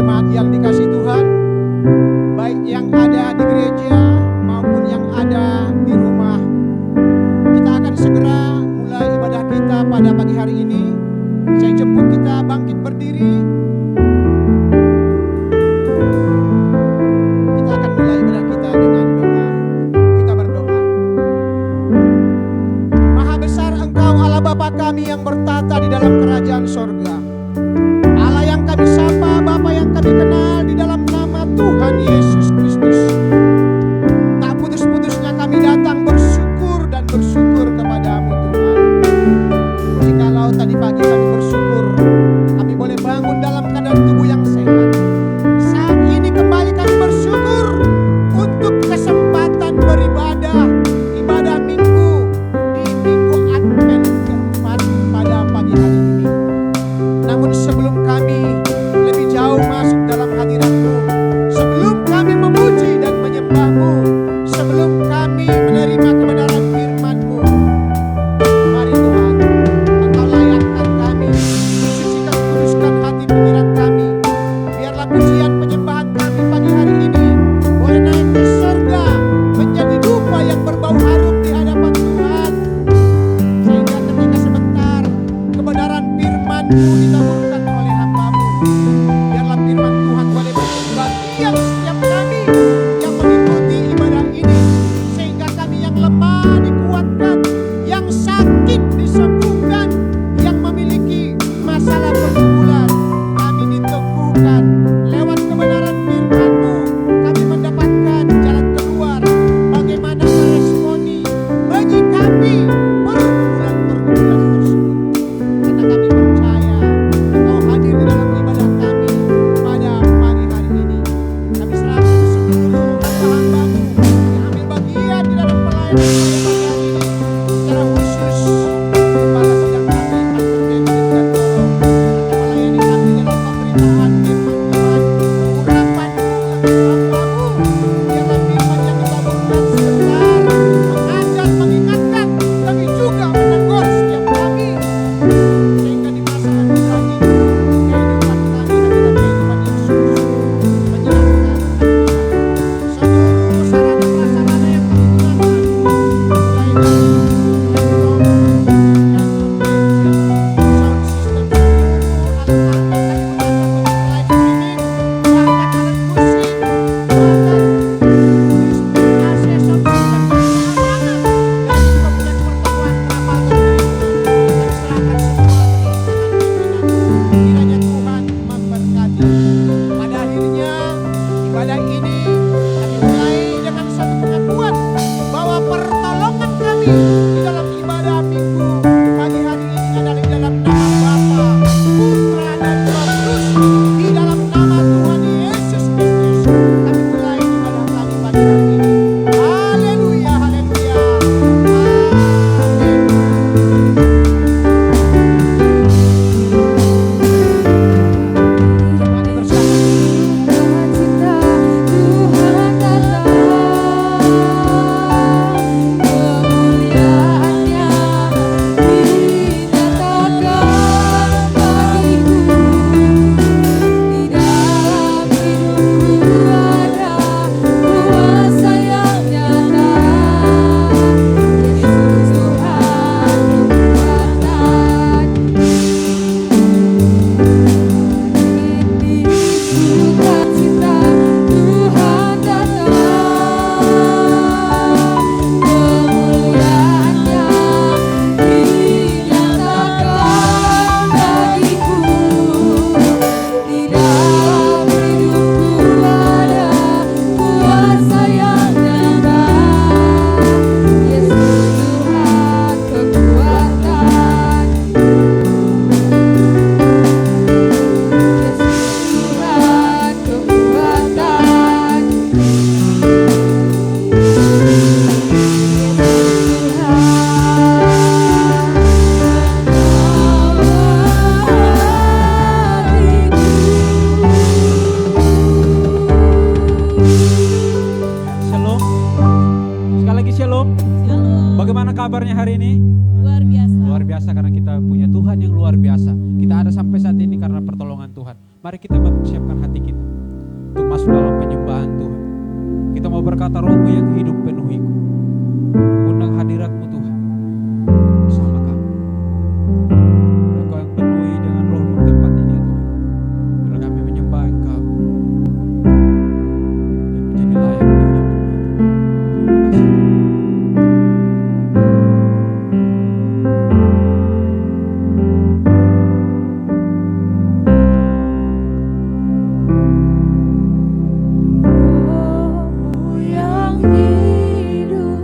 jemaat yang dikasihi Tuhan, baik yang ada di gereja maupun yang ada di rumah. Kita akan segera mulai ibadah kita pada pagi hari ini. Saya jemput kita bangkit berdiri. Kita akan mulai ibadah kita dengan doa. Kita berdoa. Maha besar Engkau Allah Bapa kami yang bertata di dalam kerajaan sorga. Allah yang kami sapa, Bapa yang kami kenal di dalam nama Tuhan Yesus Kristus. Tak putus-putusnya kami datang bersyukur dan bersyukur kepadamu Tuhan. Jikalau tadi pagi kami bersyukur, kami boleh bangun dalam keadaan tubuh yang sehat. Saat ini kembali kami bersyukur untuk kesempatan beribadah, ibadah minggu di minggu Advent keempat pada pagi hari ini. Namun sebelum kami lebih jauh masuk dalam hadirat-Mu, sebelum kami memuji dan menyembah-Mu, sebelum kami menerima kebenaran firman-Mu, mari Tuhan, Engkau layakkan kami, sucikan, kuduskan hati pikiran kami. Biarlah pujian penyembahan kami pagi hari ini boleh naik ke surga, menjadi dupa yang berbau harum di hadapan Tuhan. Sehingga ketika sebentar kebenaran firman-Mu ditaburkan oleh hamba-Mu, biarlah firman Tuhan boleh menjadi bagian setiap kami yang mengikuti ibadah ini, sehingga kami yang lemah dikuatkan, yang sakit disembuhkan, yang memiliki masalah pergumulan kami diteguhkan. Lewat kebenaran firman-Mu kami mendapatkan jalan keluar, bagaimana meresponi, menyikapi pergumulan-pergumulan tersebut. Karena kami percaya Engkau hadir di dalam ibadah kami pada pagi hari ini. Kami serahkan seluruh hamba-hamba-Mu yang ambil bagian di dalam pelayanan pada pagi hari ini. Secara khusus kepada sidang kami, Pastor David dan Tolong, yang melayani kami dalam pemberitaan firman Tuhan, urapan-Mu bagi hamba-Mu. Biarlah firman yang ditaburkan sebentar mengajar, mengingatkan, tapi juga menegur setiap kami, sehingga di masa yang kita ini kehidupan kami adalah kehidupan yang sungguh-sungguh menyenangkan hati Tuhan. Seluruh sarana prasarana yang kami gunakan, mulai dari laptop, kantor gadget, sound system, seluruh alat-alat yang kami gunakan untuk live streaming, bahkan alat musik, bahkan listrik, AC, sound system, keamanan, dan juga pusat pertemuan kapal berdiri Tuhan. Kami serahkan semua di tangan pimpinan-Mu. Kiranya Tuhan memberkati. Pada akhirnya ibadah ini kami mulai dengan satu pengakuan bahwa pertolongan kami di dalam ibadah minggu pagi hari ini adalah di dalam nama Bapa, Putra dan Roh Kudus, di dalam nama Tuhan Yesus Kristus. Kami mulai ibadah kami pagi hari ini. Haleluya, haleluya, amin. Mari bersama. kabarnya hari ini? Luar biasa. Luar biasa karena kita punya Tuhan yang luar biasa. Kita ada sampai saat ini karena pertolongan Tuhan. Mari kita mempersiapkan menyerahkan hati kita untuk masuk dalam penyembahan Tuhan. Kita mau berkata, Roh-Mu yang hidup penuhiku. Mengundang hadirat-Mu Tuhan bersama kami. Biar Kau yang penuhi dengan Roh-Mu tempat ini ya Tuhan. Biar kami menyembah Engkau dan menjadi layak di hadapan-Mu ya Tuhan. Terima kasih. Roh-Mu yang hidup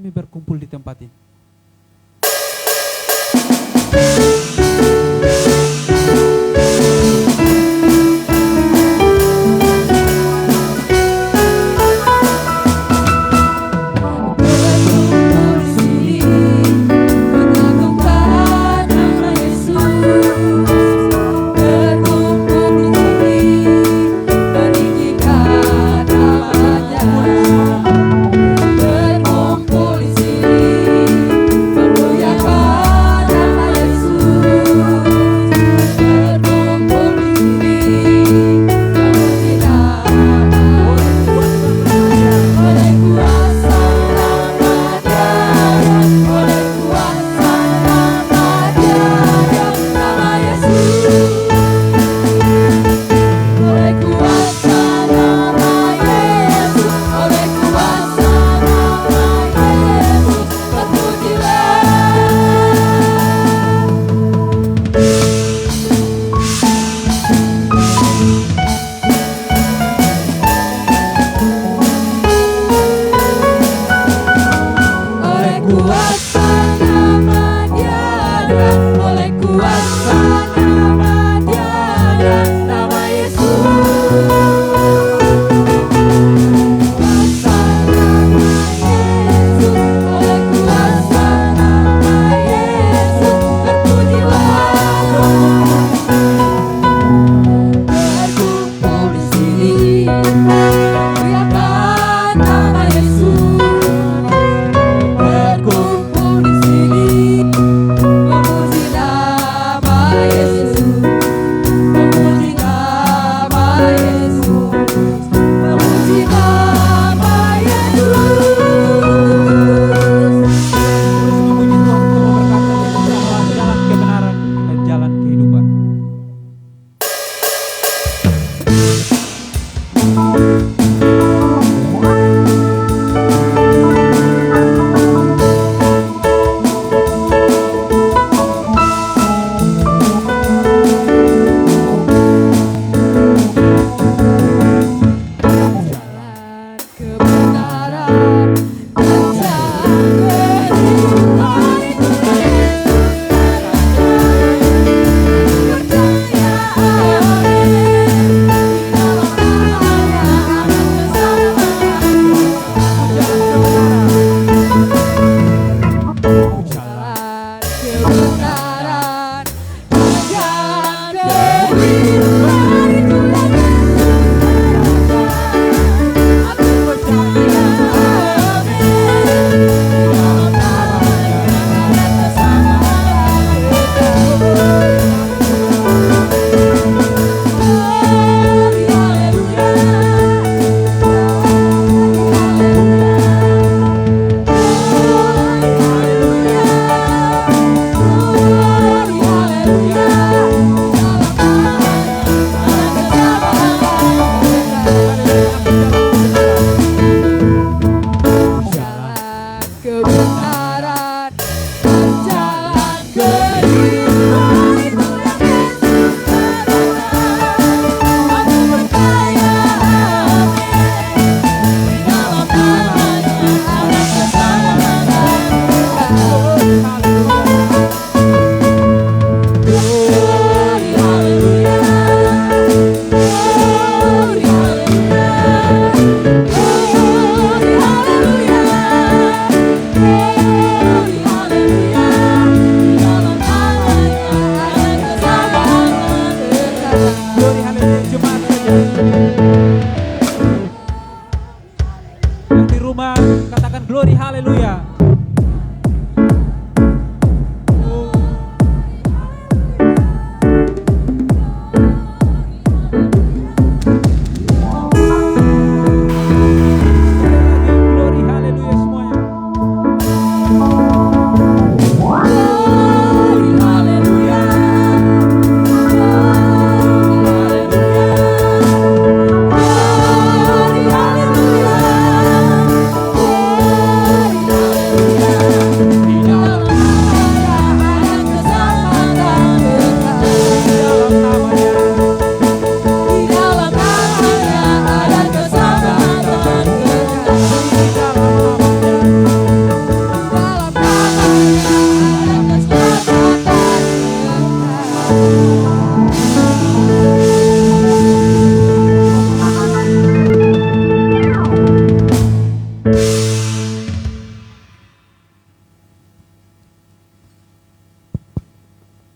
kami berkumpul di tempat ini.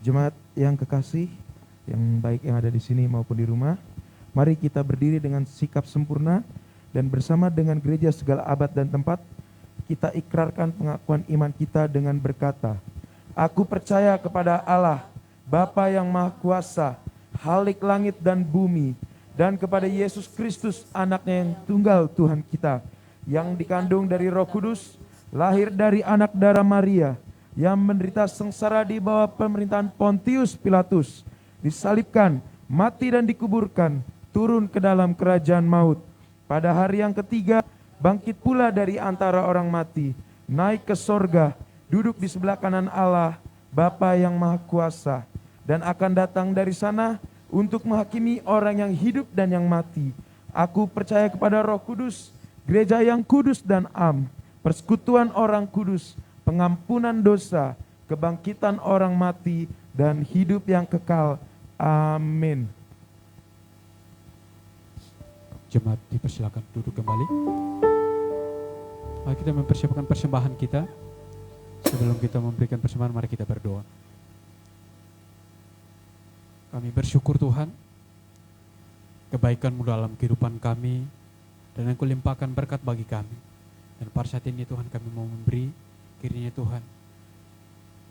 Jemaat yang kekasih, yang baik yang ada di sini maupun di rumah, mari kita berdiri dengan sikap sempurna dan bersama dengan gereja segala abad dan tempat, kita ikrarkan pengakuan iman kita dengan berkata, Aku percaya kepada Allah, Bapa yang Maha Kuasa, Khalik langit dan bumi, dan kepada Yesus Kristus, anaknya yang tunggal Tuhan kita, yang dikandung dari Roh Kudus, lahir dari anak darah Maria, yang menderita sengsara di bawah pemerintahan Pontius Pilatus, disalibkan, mati dan dikuburkan, turun ke dalam kerajaan maut. Pada hari yang ketiga, bangkit pula dari antara orang mati, naik ke sorga, duduk di sebelah kanan Allah, Bapa yang Maha Kuasa, dan akan datang dari sana untuk menghakimi orang yang hidup dan yang mati. Aku percaya kepada Roh Kudus, gereja yang kudus dan am, persekutuan orang kudus, pengampunan dosa, kebangkitan orang mati, dan hidup yang kekal. Amin. Jemaat dipersilakan duduk kembali. Mari kita mempersiapkan persembahan kita. Sebelum kita memberikan persembahan, mari kita berdoa. Kami bersyukur Tuhan, kebaikan-Mu dalam kehidupan kami, dan Engkau limpahkan berkat bagi kami. Dan pada saat ini Tuhan, kami mau memberi, kiranya Tuhan,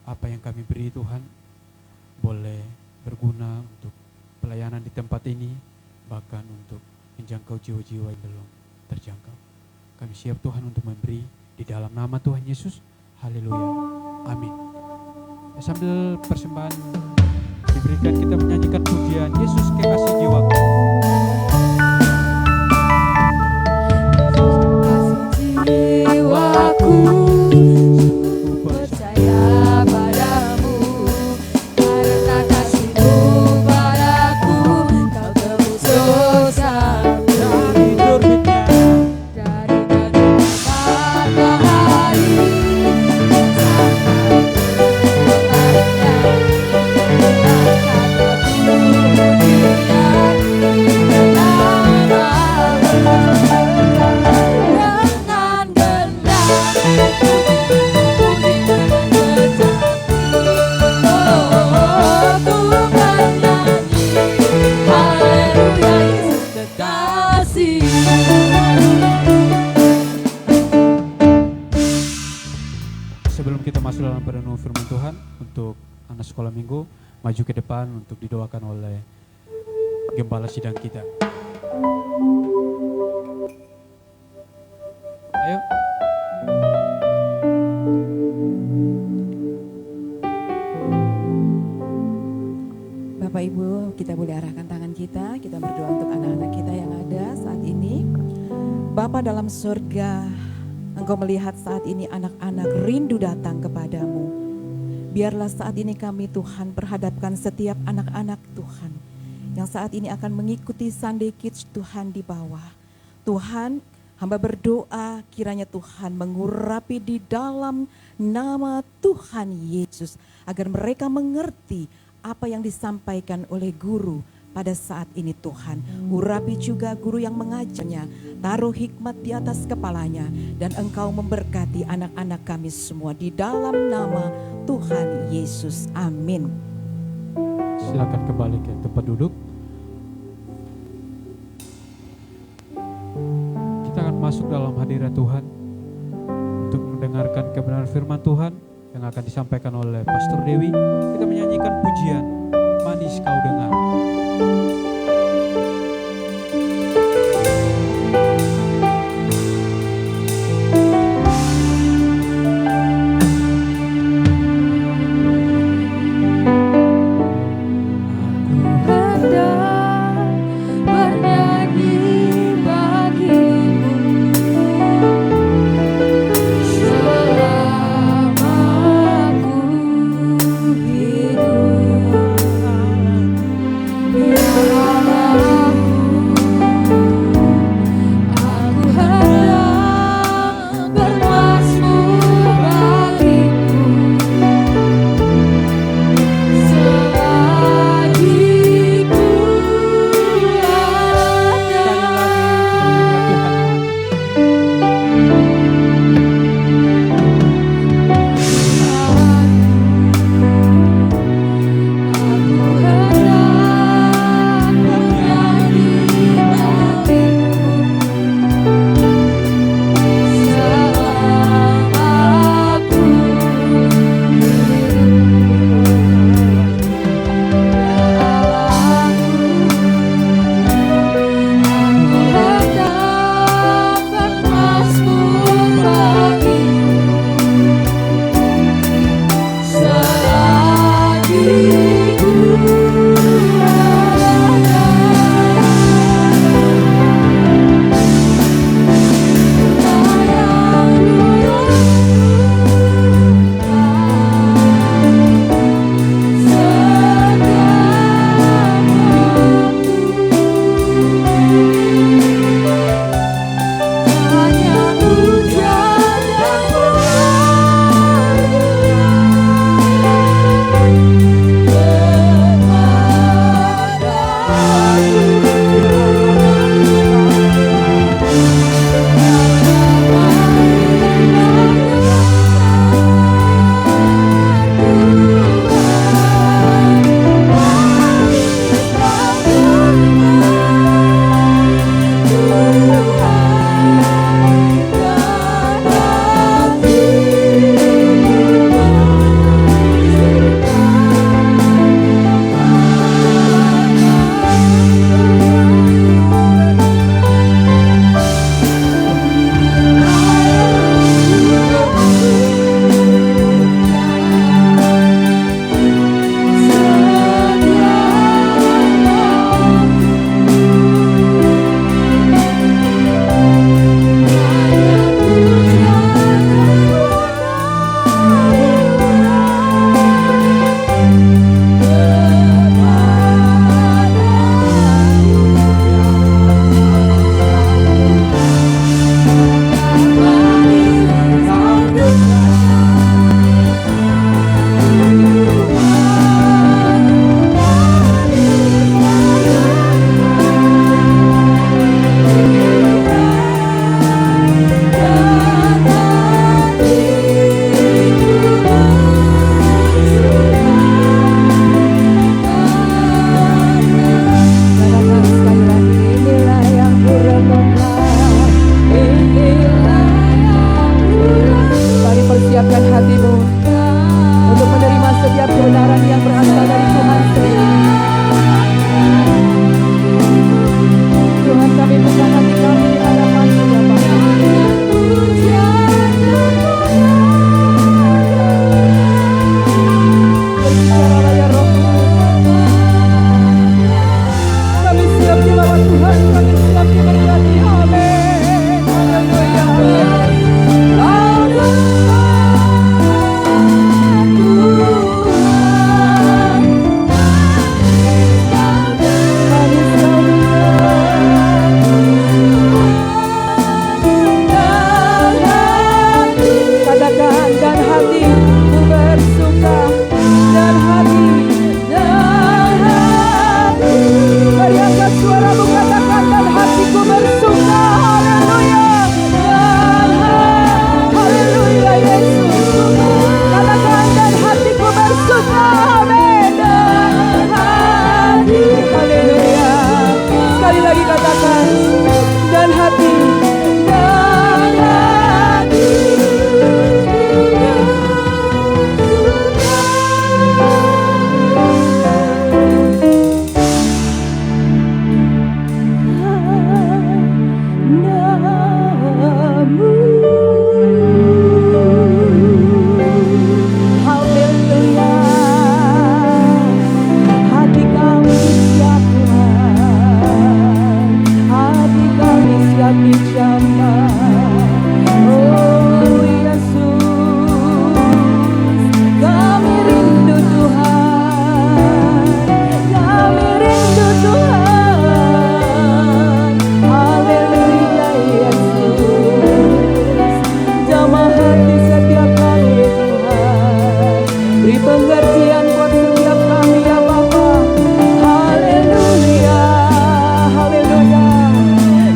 apa yang kami beri Tuhan, boleh berguna untuk pelayanan di tempat ini, bahkan untuk menjangkau jiwa-jiwa yang belum terjangkau. Kami siap Tuhan untuk memberi di dalam nama Tuhan Yesus. Haleluya. Amin. Sambil persembahan diberikan, kita menyanyikan pujian Yesus kekasih jiwaku. Jiwaku percaya padamu, karena kasih-Mu padaku, Kau tebus dosa Dari terbitnya dari terbitnya matahari Sebelum kita masuk dalam perenungan firman Tuhan, untuk anak sekolah minggu maju ke depan untuk didoakan oleh gembala sidang kita. Ayo. Bapak Ibu, kita boleh arahkan tangan kita berdoa untuk anak-anak kita yang ada saat ini. Bapa dalam surga, Engkau melihat saat ini anak-anak rindu datang kepadamu. Biarlah saat ini kami Tuhan perhadapkan setiap anak-anak Tuhan yang saat ini akan mengikuti Sunday Kids Tuhan di bawah. Tuhan, hamba berdoa kiranya Tuhan mengurapi di dalam nama Tuhan Yesus, agar mereka mengerti apa yang disampaikan oleh guru pada saat ini Tuhan. Urapi juga guru yang mengajarnya, taruh hikmat di atas kepalanya, dan Engkau memberkati anak-anak kami semua di dalam nama Tuhan Yesus. Amin. Silakan kembali ke tempat duduk. Kita akan masuk dalam hadirat Tuhan untuk mendengarkan kebenaran firman Tuhan yang akan disampaikan oleh Pastor Dewi. Kita menyanyikan pujian Manis Kau Dengar. Hidup hati ku bersuka, dan hati, dan hati. Mari angkat suaramu katakan, dan hatiku bersuka. Haleluya. Dan haleluya Yesus. Katakan, dan hatiku bersuka. Amin. Dan hati. Haleluya. Sekali lagi katakan, dan hati, dan hati. Haleluya. Hati kami siap Tuhan, hati kami siap dijamah. Oh Yesus, kami rindu Tuhan, kami rindu Tuhan. Haleluya Yesus, jamah hati setiap kami Tuhan, beri pengertian buat setiap kami ya Bapa. Haleluya, haleluya.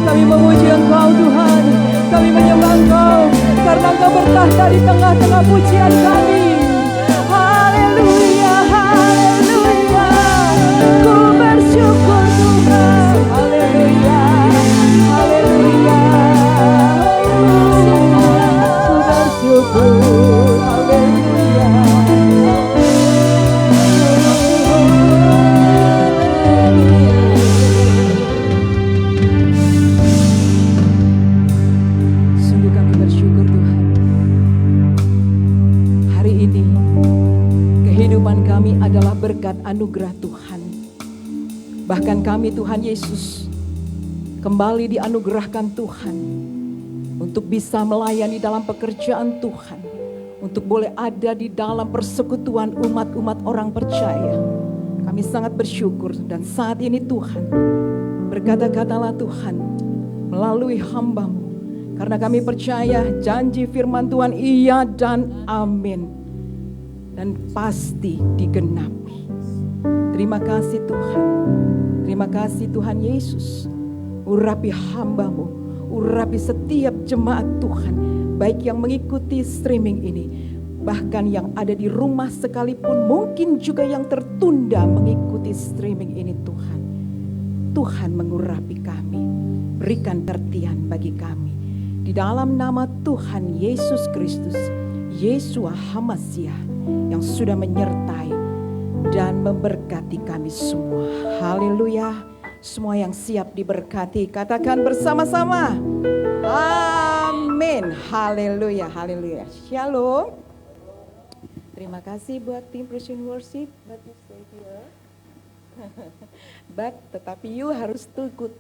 Kami memuji Engkau Tuhan, kami menyembah Engkau, karena Engkau bertahta di tengah-tengah pujian kami. Haleluya, haleluya. Ku bersyukur Tuhan. Haleluya, haleluya. Ku bersyukur. Haleluya. Sungguh kami bersyukur Tuhan. Hari ini kehidupan kami adalah berkat anugerah Tuhan. Bahkan kami Tuhan Yesus kembali dianugerahkan Tuhan untuk bisa melayani dalam pekerjaan Tuhan, untuk boleh ada di dalam persekutuan umat-umat orang percaya. Kami sangat bersyukur, dan saat ini Tuhan, berkata-katalah Tuhan melalui hamba-Mu, karena kami percaya janji firman Tuhan iya dan amin, dan pasti digenapi. Terima kasih Tuhan, terima kasih Tuhan Yesus. Urapi hamba-Mu, urapi setiap jemaat Tuhan, baik yang mengikuti streaming ini, bahkan yang ada di rumah sekalipun, mungkin juga yang tertunda mengikuti streaming ini Tuhan. Tuhan mengurapi kami, berikan pengertian bagi kami. Di dalam nama Tuhan Yesus Kristus, Yesua Hamasyah, yang sudah menyertai dan memberkati kami semua. Haleluya. Semua yang siap diberkati, katakan bersama-sama. Amin. Haleluya, haleluya. Shalom. Terima kasih buat tim Praise and Worship. But you stay here. Tetapi you harus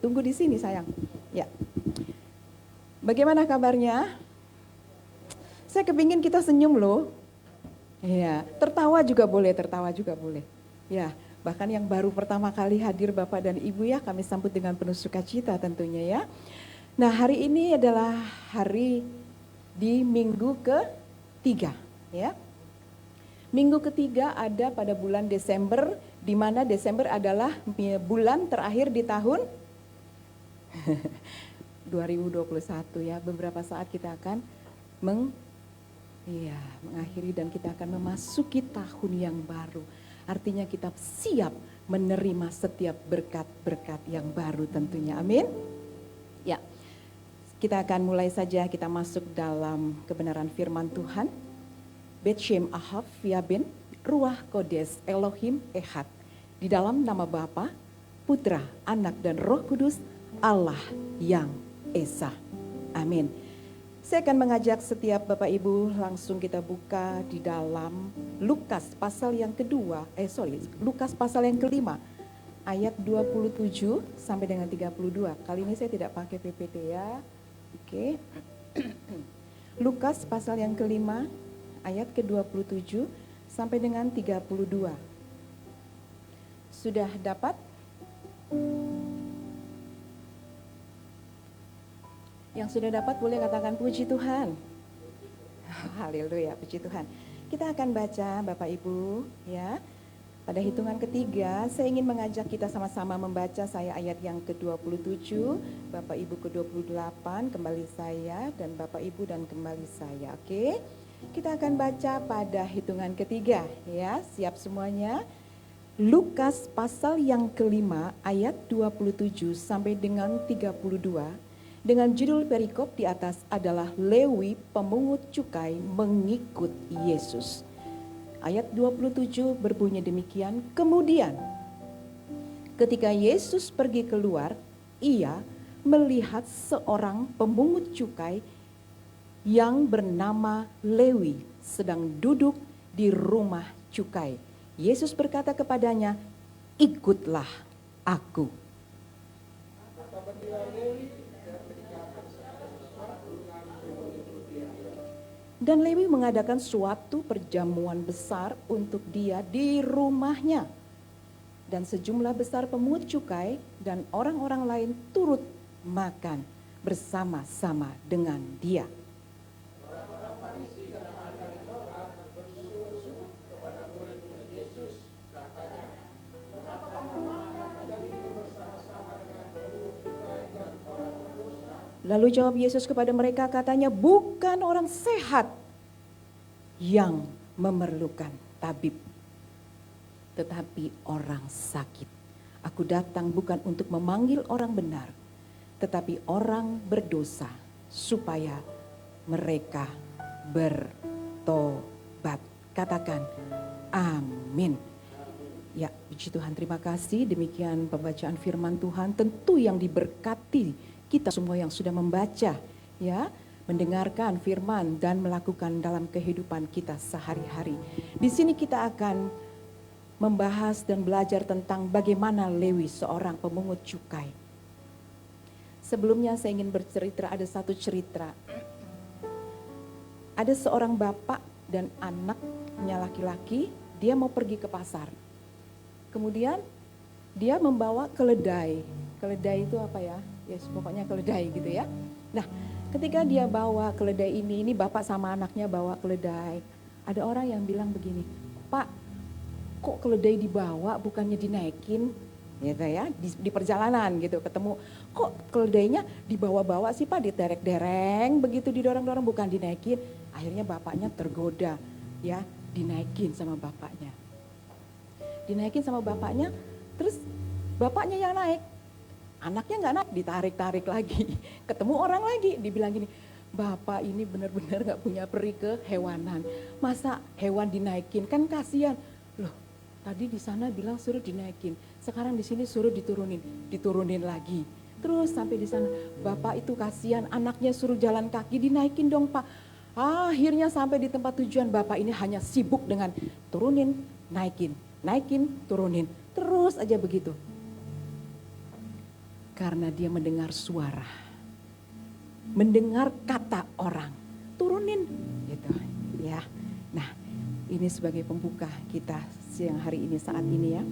tunggu di sini sayang. Ya. Bagaimana kabarnya? Saya kepingin kita senyum loh. Ya, tertawa juga boleh, Ya, bahkan yang baru pertama kali hadir Bapak dan Ibu ya, kami sambut dengan penuh sukacita tentunya ya. Nah, hari ini adalah hari di minggu ketiga ya. Minggu ketiga ada pada bulan Desember, di mana Desember adalah bulan terakhir di tahun 2021 ya. Beberapa saat kita akan mengakhiri dan kita akan memasuki tahun yang baru. Artinya kita siap menerima setiap berkat-berkat yang baru tentunya. Amin. Ya. Kita akan mulai saja, kita masuk dalam kebenaran firman Tuhan. Bet Shem Ahab Yabin Ruah Kodes Elohim Ehad. Di dalam nama Bapa, Putra, Anak dan Roh Kudus, Allah yang Esa. Amin. Saya akan mengajak setiap Bapak Ibu langsung kita buka di dalam Lukas pasal yang Lukas pasal yang kelima ayat 27 sampai dengan 32. Kali ini saya tidak pakai PPT ya. Oke. Lukas pasal yang kelima ayat ke-27 sampai dengan 32. Sudah dapat? Yang sudah dapat boleh katakan puji Tuhan. Haleluya, puji Tuhan. Kita akan baca Bapak Ibu ya. Pada hitungan ketiga, saya ingin mengajak kita sama-sama membaca. Saya ayat yang ke-27, Bapak Ibu ke-28, kembali saya, dan Bapak Ibu dan kembali saya. Oke, kita akan baca pada hitungan ketiga ya. Siap semuanya? Lukas pasal yang kelima ayat 27 sampai dengan 32 dengan judul perikop di atas adalah Lewi pemungut cukai mengikut Yesus. Ayat 27 berbunyi demikian, kemudian ketika Yesus pergi keluar, ia melihat seorang pemungut cukai yang bernama Lewi sedang duduk di rumah cukai. Yesus berkata kepadanya, ikutlah aku. Dan Lewi mengadakan suatu perjamuan besar untuk dia di rumahnya. Dan sejumlah besar pemungut cukai dan orang-orang lain turut makan bersama-sama dengan dia. Lalu jawab Yesus kepada mereka, katanya, bukan orang sehat yang memerlukan tabib, tetapi orang sakit. Aku datang bukan untuk memanggil orang benar, tetapi orang berdosa, supaya mereka bertobat. Katakan, amin. Ya, puji Tuhan, terima kasih. Demikian pembacaan firman Tuhan, tentu yang diberkati kita semua yang sudah membaca, ya, mendengarkan firman dan melakukan dalam kehidupan kita sehari-hari. Di sini kita akan membahas dan belajar tentang bagaimana Lewi, seorang pemungut cukai. Sebelumnya saya ingin bercerita, ada satu cerita. Ada seorang bapak dan anaknya laki-laki, dia mau pergi ke pasar. Kemudian dia membawa keledai. Keledai itu apa ya? Yes, pokoknya keledai gitu ya. Nah, ketika dia bawa keledai ini bapak sama anaknya bawa keledai. Ada orang yang bilang begini, Pak, kok keledai dibawa bukannya dinaikin? Gitu ya, di perjalanan gitu ketemu, kok keledainya dibawa-bawa sih Pak, diterek-dereng begitu, didorong-dorong, bukan dinaikin. Akhirnya bapaknya tergoda, ya, dinaikin sama bapaknya. Dinaikin sama bapaknya, terus bapaknya yang naik. Anaknya nggak naik, ditarik-tarik lagi. Ketemu orang lagi, dibilang gini, Bapak ini benar-benar nggak punya peri kehewanan. Masa hewan dinaikin, kan kasihan. Loh, tadi di sana bilang suruh dinaikin, sekarang di sini suruh diturunin lagi. Terus sampai di sana, Bapak itu kasihan, anaknya suruh jalan kaki, dinaikin dong Pak. Akhirnya sampai di tempat tujuan, Bapak ini hanya sibuk dengan turunin, naikin, turunin, terus aja begitu. Karena dia mendengar suara, mendengar kata orang, turunin gitu ya. Nah, ini sebagai pembuka kita siang hari ini, saat ini ya.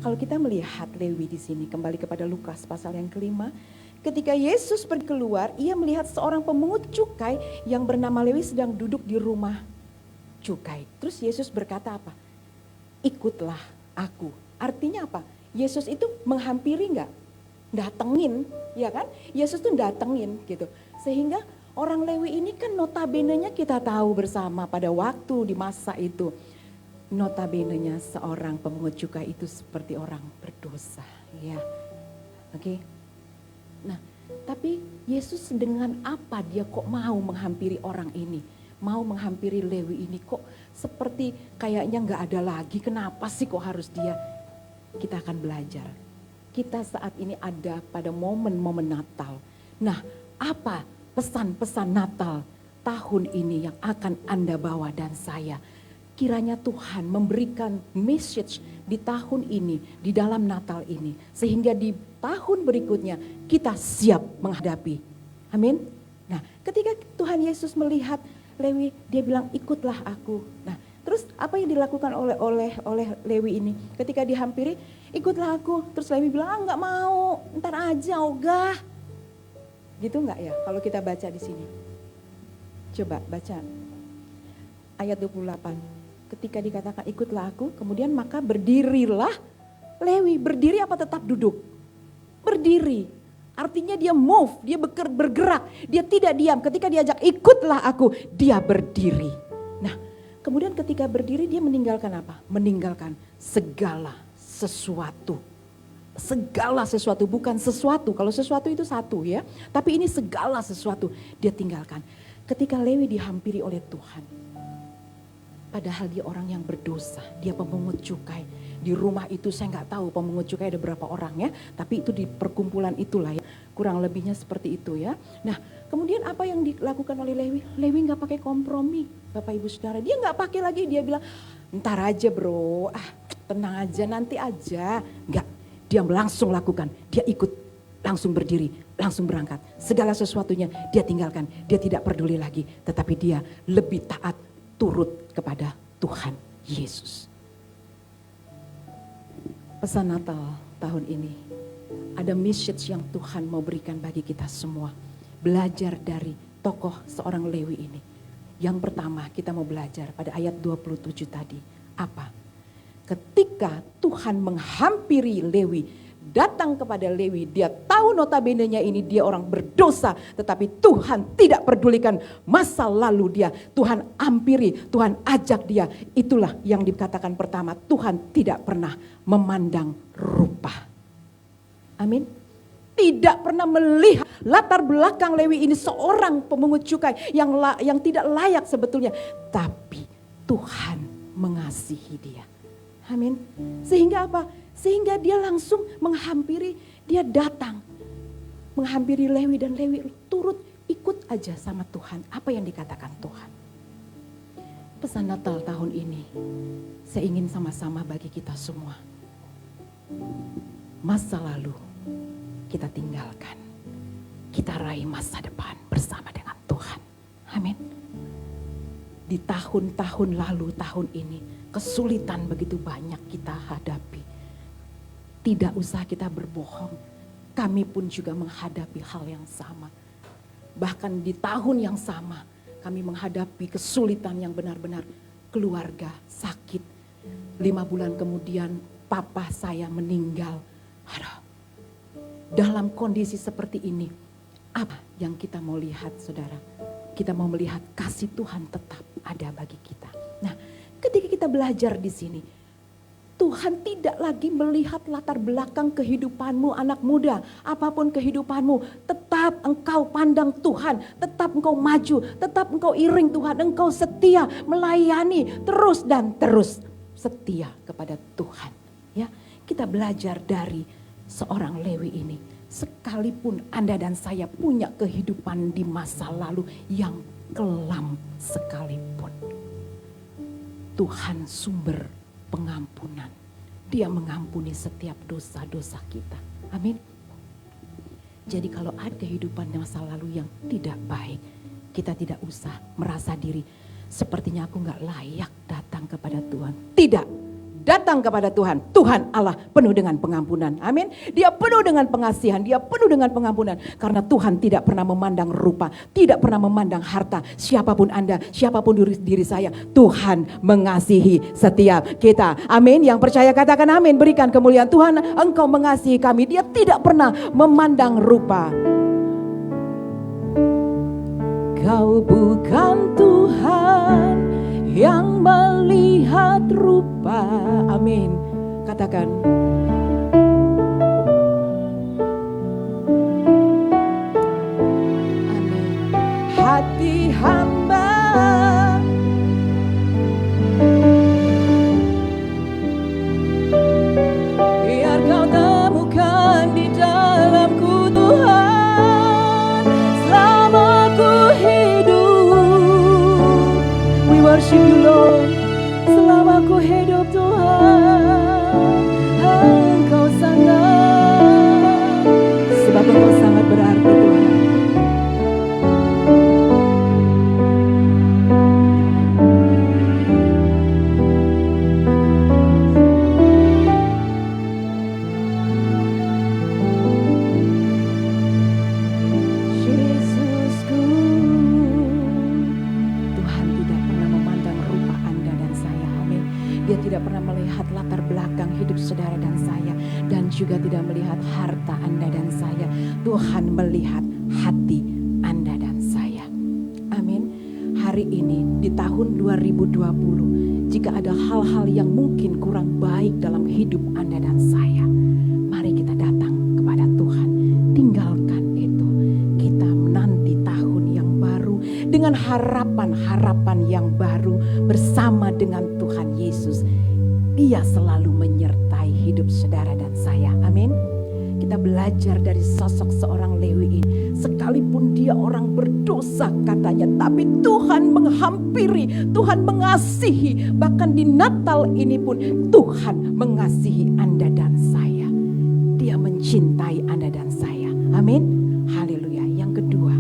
Kalau kita melihat Lewi di sini, kembali kepada Lukas pasal yang kelima, ketika Yesus pergi keluar, ia melihat seorang pemungut cukai yang bernama Lewi sedang duduk di rumah cukai. Terus Yesus berkata apa? Ikutlah aku. Artinya apa? Yesus itu menghampiri enggak? Datengin, ya kan? Yesus tuh datengin gitu. Sehingga orang Lewi ini kan notabene-nya kita tahu bersama pada waktu di masa itu. Notabene-nya seorang pemungut cukai itu seperti orang berdosa, ya. Oke. Nah, tapi Yesus dengan apa dia kok mau menghampiri orang ini? Mau menghampiri Lewi ini, kok seperti kayaknya nggak ada lagi. Kenapa sih kok harus dia? Kita akan belajar. Kita saat ini ada pada momen-momen Natal. Nah, apa pesan-pesan Natal tahun ini yang akan Anda bawa dan saya? Kiranya Tuhan memberikan message di tahun ini, di dalam Natal ini. Sehingga di tahun berikutnya kita siap menghadapi. Amin. Nah, ketika Tuhan Yesus melihat Lewi, dia bilang ikutlah aku. Nah, terus apa yang dilakukan oleh Lewi ini? Ketika dihampiri, ikutlah aku. Terus Lewi bilang, nggak mau, ntar aja ogah. Gitu nggak ya kalau kita baca di sini? Coba baca. ayat 28. Ketika dikatakan ikutlah aku, kemudian maka berdirilah Lewi. Berdiri apa tetap duduk? Berdiri. Artinya dia move, dia bergerak, dia tidak diam. Ketika diajak ikutlah aku, dia berdiri. Nah, kemudian ketika berdiri dia meninggalkan apa? Meninggalkan segala sesuatu. Segala sesuatu, bukan sesuatu. Kalau sesuatu itu satu ya. Tapi ini segala sesuatu dia tinggalkan. Ketika Lewi dihampiri oleh Tuhan. Padahal dia orang yang berdosa, dia pemungut cukai. Di rumah itu saya nggak tahu pemungut cukai ada berapa orang ya. Tapi itu di perkumpulan itulah ya. Kurang lebihnya seperti itu ya. Nah kemudian apa yang dilakukan oleh Lewi? Lewi nggak pakai kompromi Bapak Ibu Saudara. Dia nggak pakai lagi, dia bilang ntar aja bro, tenang aja nanti aja. Nggak, dia langsung lakukan, dia ikut, langsung berdiri, langsung berangkat. Segala sesuatunya dia tinggalkan, dia tidak peduli lagi. Tetapi dia lebih taat, turut kepada Tuhan Yesus. Pesan Natal tahun ini, ada message yang Tuhan mau berikan bagi kita semua. Belajar dari tokoh seorang Lewi ini. Yang pertama kita mau belajar pada ayat 27 tadi. Apa? Ketika Tuhan menghampiri Lewi, datang kepada Lewi, dia tahu notabene-nya ini dia orang berdosa, tetapi Tuhan tidak pedulikan masa lalu dia. Tuhan ampiri, Tuhan ajak dia. Itulah yang dikatakan pertama, Tuhan tidak pernah memandang rupa. Amin. Tidak pernah melihat latar belakang Lewi ini seorang pemungut cukai yang tidak layak sebetulnya, tapi Tuhan mengasihi dia. Amin. Sehingga apa? Sehingga dia langsung menghampiri, dia datang. Menghampiri Lewi dan Lewi turut ikut aja sama Tuhan. Apa yang dikatakan Tuhan. Pesan Natal tahun ini, saya ingin sama-sama bagi kita semua. Masa lalu kita tinggalkan. Kita raih masa depan bersama dengan Tuhan. Amin. Di tahun-tahun lalu, tahun ini, kesulitan begitu banyak kita hadapi. Tidak usah kita berbohong. Kami pun juga menghadapi hal yang sama. Bahkan di tahun yang sama kami menghadapi kesulitan yang benar-benar keluarga sakit. 5 bulan kemudian papa saya meninggal. Aduh, dalam kondisi seperti ini apa yang kita mau lihat saudara? Kita mau melihat kasih Tuhan tetap ada bagi kita. Nah ketika kita belajar di sini, Tuhan tidak lagi melihat latar belakang kehidupanmu anak muda. Apapun kehidupanmu, tetap engkau pandang Tuhan. Tetap engkau maju, tetap engkau iring Tuhan. Engkau setia melayani terus dan terus. Setia kepada Tuhan. Ya, kita belajar dari seorang Lewi ini. Sekalipun Anda dan saya punya kehidupan di masa lalu yang kelam sekalipun. Tuhan sumber pengampunan. Dia mengampuni setiap dosa-dosa kita. Amin. Jadi kalau ada kehidupan masa lalu yang tidak baik, kita tidak usah merasa diri sepertinya aku gak layak datang kepada Tuhan. Tidak. Datang kepada Tuhan. Tuhan Allah penuh dengan pengampunan. Amin. Dia penuh dengan pengasihan. Dia penuh dengan pengampunan. Karena Tuhan tidak pernah memandang rupa. Tidak pernah memandang harta. Siapapun Anda, siapapun diri saya. Tuhan mengasihi setiap kita. Amin. Yang percaya katakan amin. Berikan kemuliaan Tuhan. Engkau mengasihi kami. Dia tidak pernah memandang rupa. Kau bukan Tuhan yang melihat rupa. Amin. Katakan. Amin. Hati hamba biar kau temukan di dalamku Tuhan. Selama ku hidup, we worship you Lord. Selama ku hidup Tuhan, Engkau sangat, sebab Engkau sangat berarti Tuhan. Yesusku, Tuhan tidak pernah memandang juga tidak melihat harta Anda dan saya. Tuhan melihat hati Anda dan saya. Amin. Hari ini di tahun 2020, jika ada hal-hal yang mungkin kurang baik dalam hidup Anda dan saya, mari kita datang kepada Tuhan. Tinggalkan itu. Kita menanti tahun yang baru dengan harapan-harapan yang baru bersama dengan Tuhan Yesus. Dia selalu menyertai hidup saudara dan saya. Amin. Kita belajar dari sosok seorang Lewi ini. Sekalipun dia orang berdosa katanya, tapi Tuhan menghampiri, Tuhan mengasihi. Bahkan di Natal ini pun Tuhan mengasihi Anda dan saya. Dia mencintai Anda dan saya. Amin. Haleluya. Yang kedua,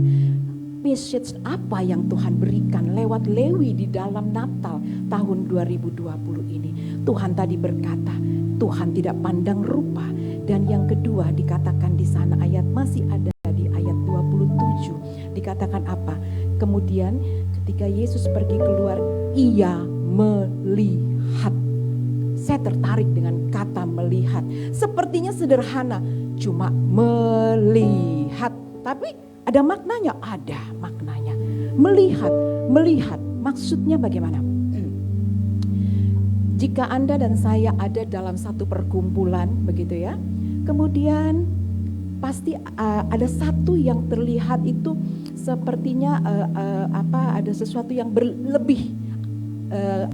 message apa yang Tuhan berikan lewat Lewi di dalam Natal tahun 2020 ini. Tuhan tadi berkata, Tuhan tidak pandang rupa. Dan yang kedua dikatakan di sana masih ada di ayat 27. Dikatakan apa? Kemudian ketika Yesus pergi keluar, ia melihat. Saya tertarik dengan kata melihat. Sepertinya sederhana, cuma melihat. Tapi ada maknanya, ada maknanya. Melihat maksudnya bagaimana? Jika Anda dan saya ada dalam satu perkumpulan, begitu ya. Kemudian pasti ada satu yang terlihat itu sepertinya ada sesuatu yang berlebih.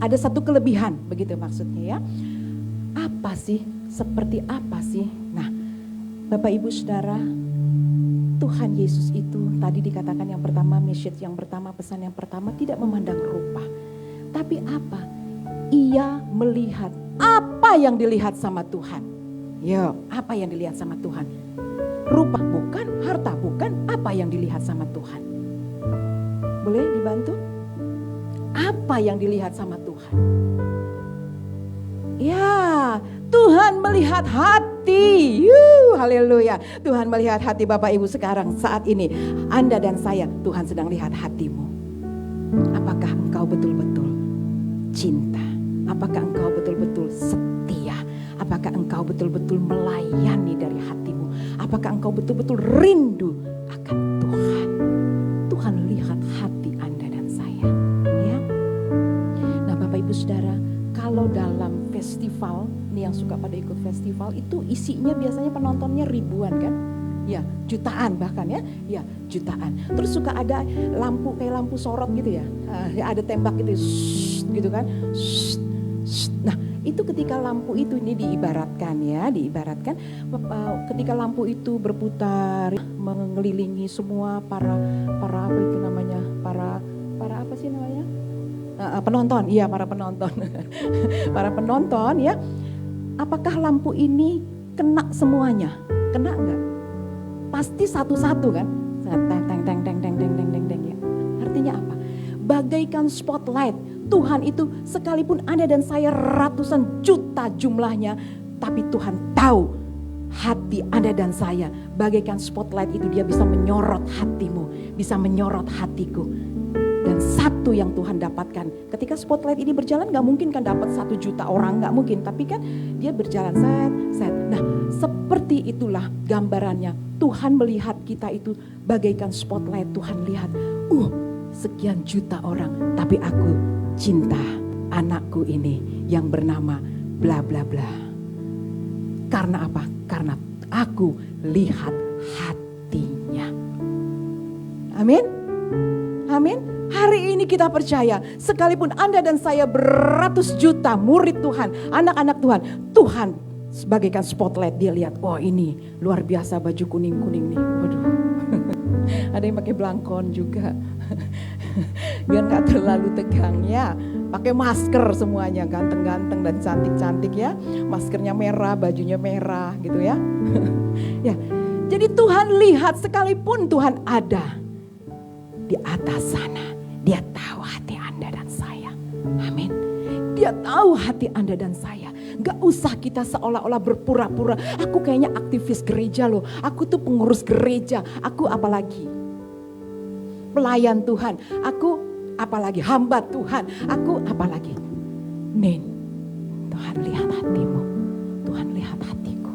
Ada satu kelebihan, begitu maksudnya ya. Apa sih? Seperti apa sih? Nah, Bapak Ibu Saudara, Tuhan Yesus itu tadi dikatakan yang pertama, message yang pertama, pesan yang pertama tidak memandang rupa. Tapi apa? Ia melihat apa yang dilihat sama Tuhan. Ya, apa yang dilihat sama Tuhan? Rupa bukan, harta bukan, apa yang dilihat sama Tuhan? Boleh dibantu? Apa yang dilihat sama Tuhan? Ya, Tuhan melihat hati. Haleluya. Tuhan melihat hati Bapak Ibu sekarang saat ini. Anda dan saya, Tuhan sedang lihat hatimu. Apakah engkau betul-betul cinta? Apakah engkau betul-betul setia? Apakah engkau betul-betul melayani dari hatimu? Apakah engkau betul-betul rindu akan Tuhan? Tuhan lihat hati Anda dan saya. Ya. Nah Bapak Ibu Saudara, kalau dalam festival, nih yang suka pada ikut festival, itu isinya biasanya penontonnya ribuan kan? Ya, jutaan bahkan ya. Ya, jutaan. Terus suka ada lampu kayak lampu sorot gitu ya. Ada tembak gitu, gitu kan. Nah, itu ketika lampu itu ini diibaratkan ketika lampu itu berputar mengelilingi semua para apa itu namanya? Para apa sih namanya? Penonton, iya para penonton. Para penonton ya. Apakah lampu ini kena semuanya? Kena enggak? Pasti satu-satu kan? Teng ya. Artinya apa? Bagaikan spotlight. Tuhan itu sekalipun Anda dan saya ratusan juta jumlahnya, tapi Tuhan tahu hati Anda dan saya. Bagaikan spotlight itu dia bisa menyorot hatimu, bisa menyorot hatiku. Dan satu yang Tuhan dapatkan, ketika spotlight ini berjalan gak mungkin kan dapat 1 juta orang, gak mungkin. Tapi kan dia berjalan set. Nah seperti itulah gambarannya. Tuhan melihat kita itu bagaikan spotlight. Tuhan lihat, sekian juta orang, tapi aku cinta anakku ini yang bernama bla bla bla. Karena apa? Karena aku lihat hatinya. Amin. Amin. Hari ini kita percaya, sekalipun Anda dan saya beratus juta murid Tuhan, anak-anak Tuhan, Tuhan sebagaikan spotlight, dia lihat, oh ini luar biasa baju kuning-kuning nih. Waduh. Ada yang pakai blangkon juga. Biar gak terlalu tegang ya. Pakai masker semuanya, ganteng-ganteng dan cantik-cantik ya. Maskernya merah, bajunya merah gitu ya. Ya. Jadi Tuhan lihat sekalipun Tuhan ada di atas sana, dia tahu hati Anda dan saya. Amin. Dia tahu hati Anda dan saya. Gak usah kita seolah-olah berpura-pura. Aku kayaknya aktivis gereja loh. Aku tuh pengurus gereja. Aku apalagi pelayan Tuhan. Aku apalagi hamba Tuhan. Aku apalagi. Nen, Tuhan lihat hatimu. Tuhan lihat hatiku.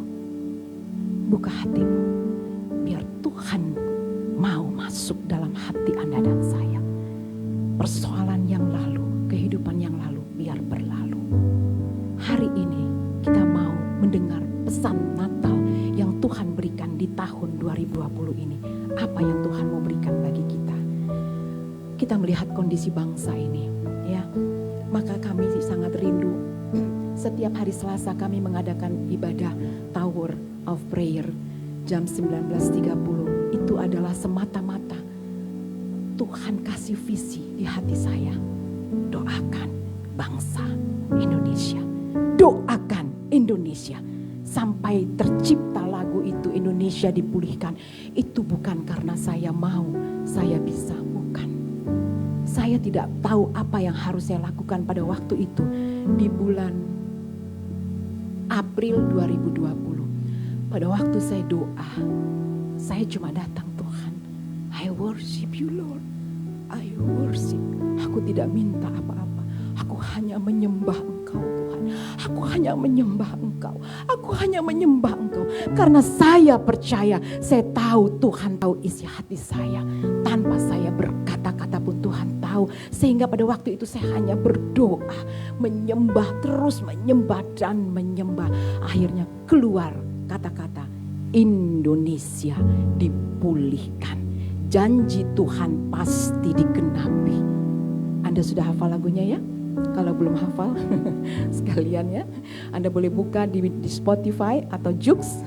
buka hatimu. Biar Tuhan mau masuk dalam hati Anda dan saya. Persoalan yang lalu, kehidupan yang lalu biar berlalu. Hari ini kita mau mendengar pesan Natal yang Tuhan berikan di tahun 2020 ini. Apa yang Tuhan mau berikan bagi kita? Kita melihat kondisi bangsa ini, ya. Maka kami sangat rindu. Setiap hari Selasa kami mengadakan ibadah Tower of Prayer jam 19.30. Itu adalah semata-mata Tuhan kasih visi di hati saya. Doakan bangsa Indonesia. Doakan Indonesia. Sampai tercipta lagu itu, Indonesia dipulihkan. Itu bukan karena saya mau, saya bisa, bukan. Saya tidak tahu apa yang harus saya lakukan pada waktu itu. Di bulan April 2020. Pada waktu saya doa, saya cuma datang, Tuhan, I worship you Lord. I worship. Aku tidak minta apa-apa. Aku hanya menyembah Engkau Tuhan. Aku hanya menyembah Engkau. Aku hanya menyembah Engkau. Karena saya percaya, saya tahu Tuhan tahu isi hati saya. Tanpa saya berkata-kata pun Tuhan tahu. Sehingga pada waktu itu saya hanya berdoa. Menyembah, terus menyembah dan menyembah. Akhirnya keluar kata-kata, Indonesia dipulihkan. Janji Tuhan pasti digenapi. Anda sudah hafal lagunya ya? Kalau belum hafal, sekalian ya, Anda boleh buka di Spotify atau Joox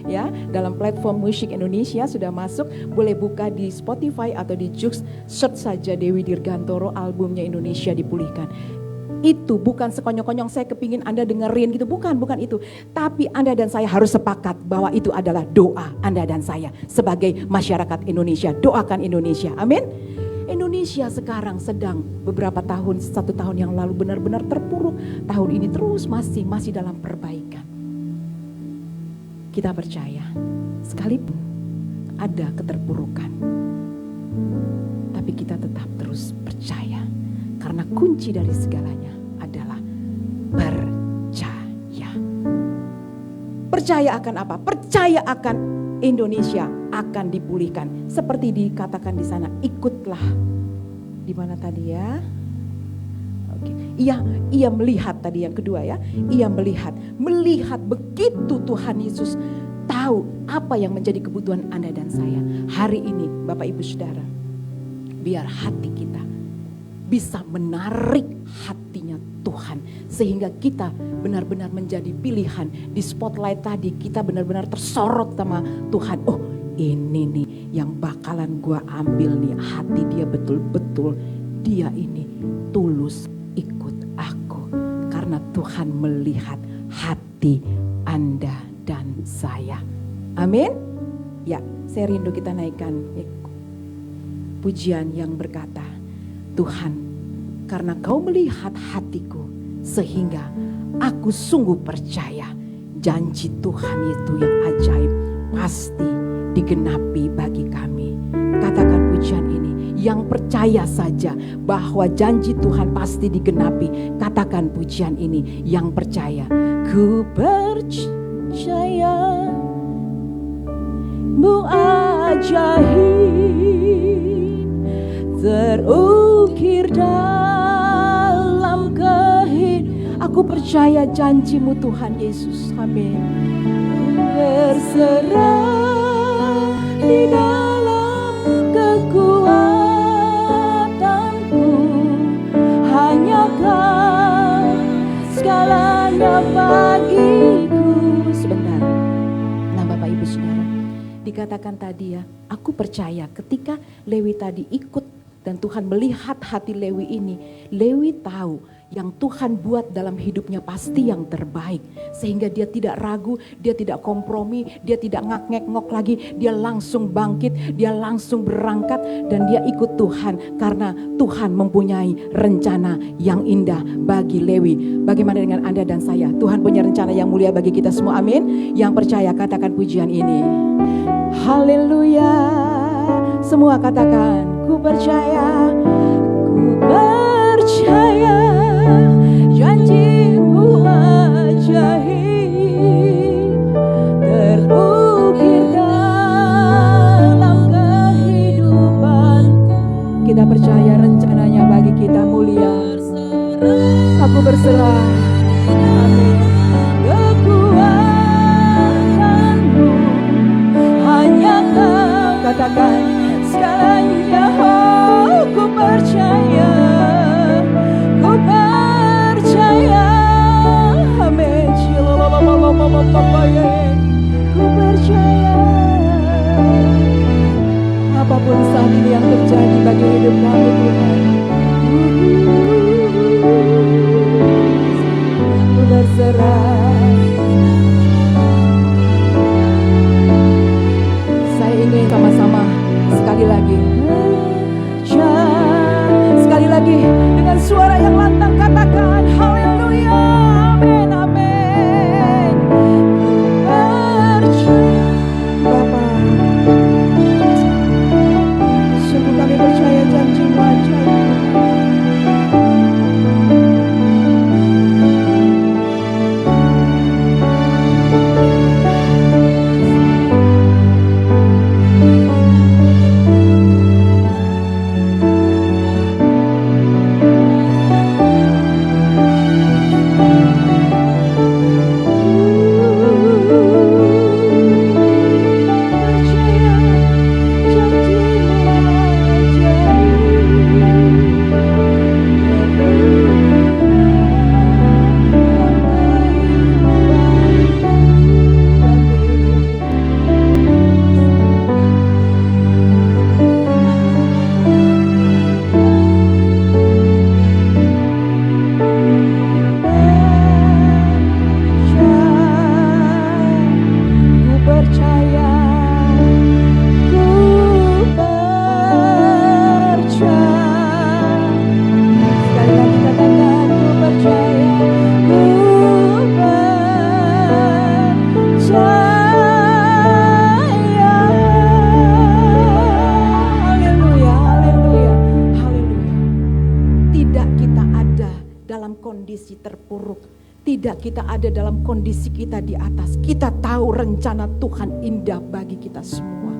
ya, dalam platform musik Indonesia sudah masuk, boleh buka di Spotify atau di Joox, search saja Dewi Dirgantoro, albumnya Indonesia Dipulihkan. Itu bukan sekonyong-konyong saya kepingin Anda dengerin gitu, bukan itu. Tapi Anda dan saya harus sepakat bahwa itu adalah doa Anda dan saya sebagai masyarakat Indonesia. Doakan Indonesia, amin. Indonesia sekarang sedang beberapa tahun, 1 tahun yang lalu benar-benar terpuruk. Tahun ini terus masih dalam perbaikan. Kita percaya, sekalipun ada keterpurukan, tapi kita tetap terus percaya. Karena kunci dari segalanya adalah percaya. Percaya akan apa? Percaya akan Indonesia akan dipulihkan. Seperti dikatakan di sana, ikutlah. Di mana tadi ya? Oke. Ia melihat tadi yang kedua ya. Ia melihat begitu Tuhan Yesus tahu apa yang menjadi kebutuhan Anda dan saya. Hari ini Bapak Ibu Saudara, biar hati kita bisa menarik hatinya Tuhan. Sehingga kita benar-benar menjadi pilihan. Di spotlight tadi kita benar-benar tersorot sama Tuhan. Oh ini nih yang bakalan gua ambil nih. Hati dia betul-betul. Dia ini tulus ikut aku. Karena Tuhan melihat hati Anda dan saya. Amin. Ya, saya rindu kita naikkan pujian yang berkata, Tuhan, karena Kau melihat hatiku, sehingga aku sungguh percaya janji Tuhan itu yang ajaib pasti digenapi bagi kami. Katakan pujian ini, yang percaya saja bahwa janji Tuhan pasti digenapi. Katakan pujian ini, yang percaya. Ku percaya mu ajaib terukir dalam kehidupan. Aku percaya janji-Mu Tuhan Yesus. Amin. Berserah di dalam kekuatanku, hanya Kau segalanya bagiku. Sebentar. Nah Bapak Ibu Saudara, dikatakan tadi ya, aku percaya ketika Lewi tadi ikut dan Tuhan melihat hati Lewi ini, Lewi tahu yang Tuhan buat dalam hidupnya pasti yang terbaik. Sehingga dia tidak ragu, dia tidak kompromi, dia tidak ngak-ngek-ngok lagi. Dia langsung bangkit, dia langsung berangkat dan dia ikut Tuhan. Karena Tuhan mempunyai rencana yang indah bagi Lewi. Bagaimana dengan Anda dan saya? Tuhan punya rencana yang mulia bagi kita semua, amin. Yang percaya katakan pujian ini. Haleluya. Semua katakan, ku percaya, ku percaya. Janji-Mu ajaib terus rencananya bagi kita mulia. Aku berserah. Amin. Kekuatanmu hanya Kau, katakan segalanya. Oh, ku percaya, ku percaya. Amin. Ku percaya. Apapun saat ini yang terjadi bagi hidup kami, Tuhan, ku berserah. Saya ingin sama-sama sekali lagi, sekali lagi dengan suara yang lantang katakan haleluya, amin, amin. Percaya, Bapa, sungguh kami percaya janji-Mu ajaib. Tidak kita ada dalam kondisi kita di atas. Kita tahu rencana Tuhan indah bagi kita semua.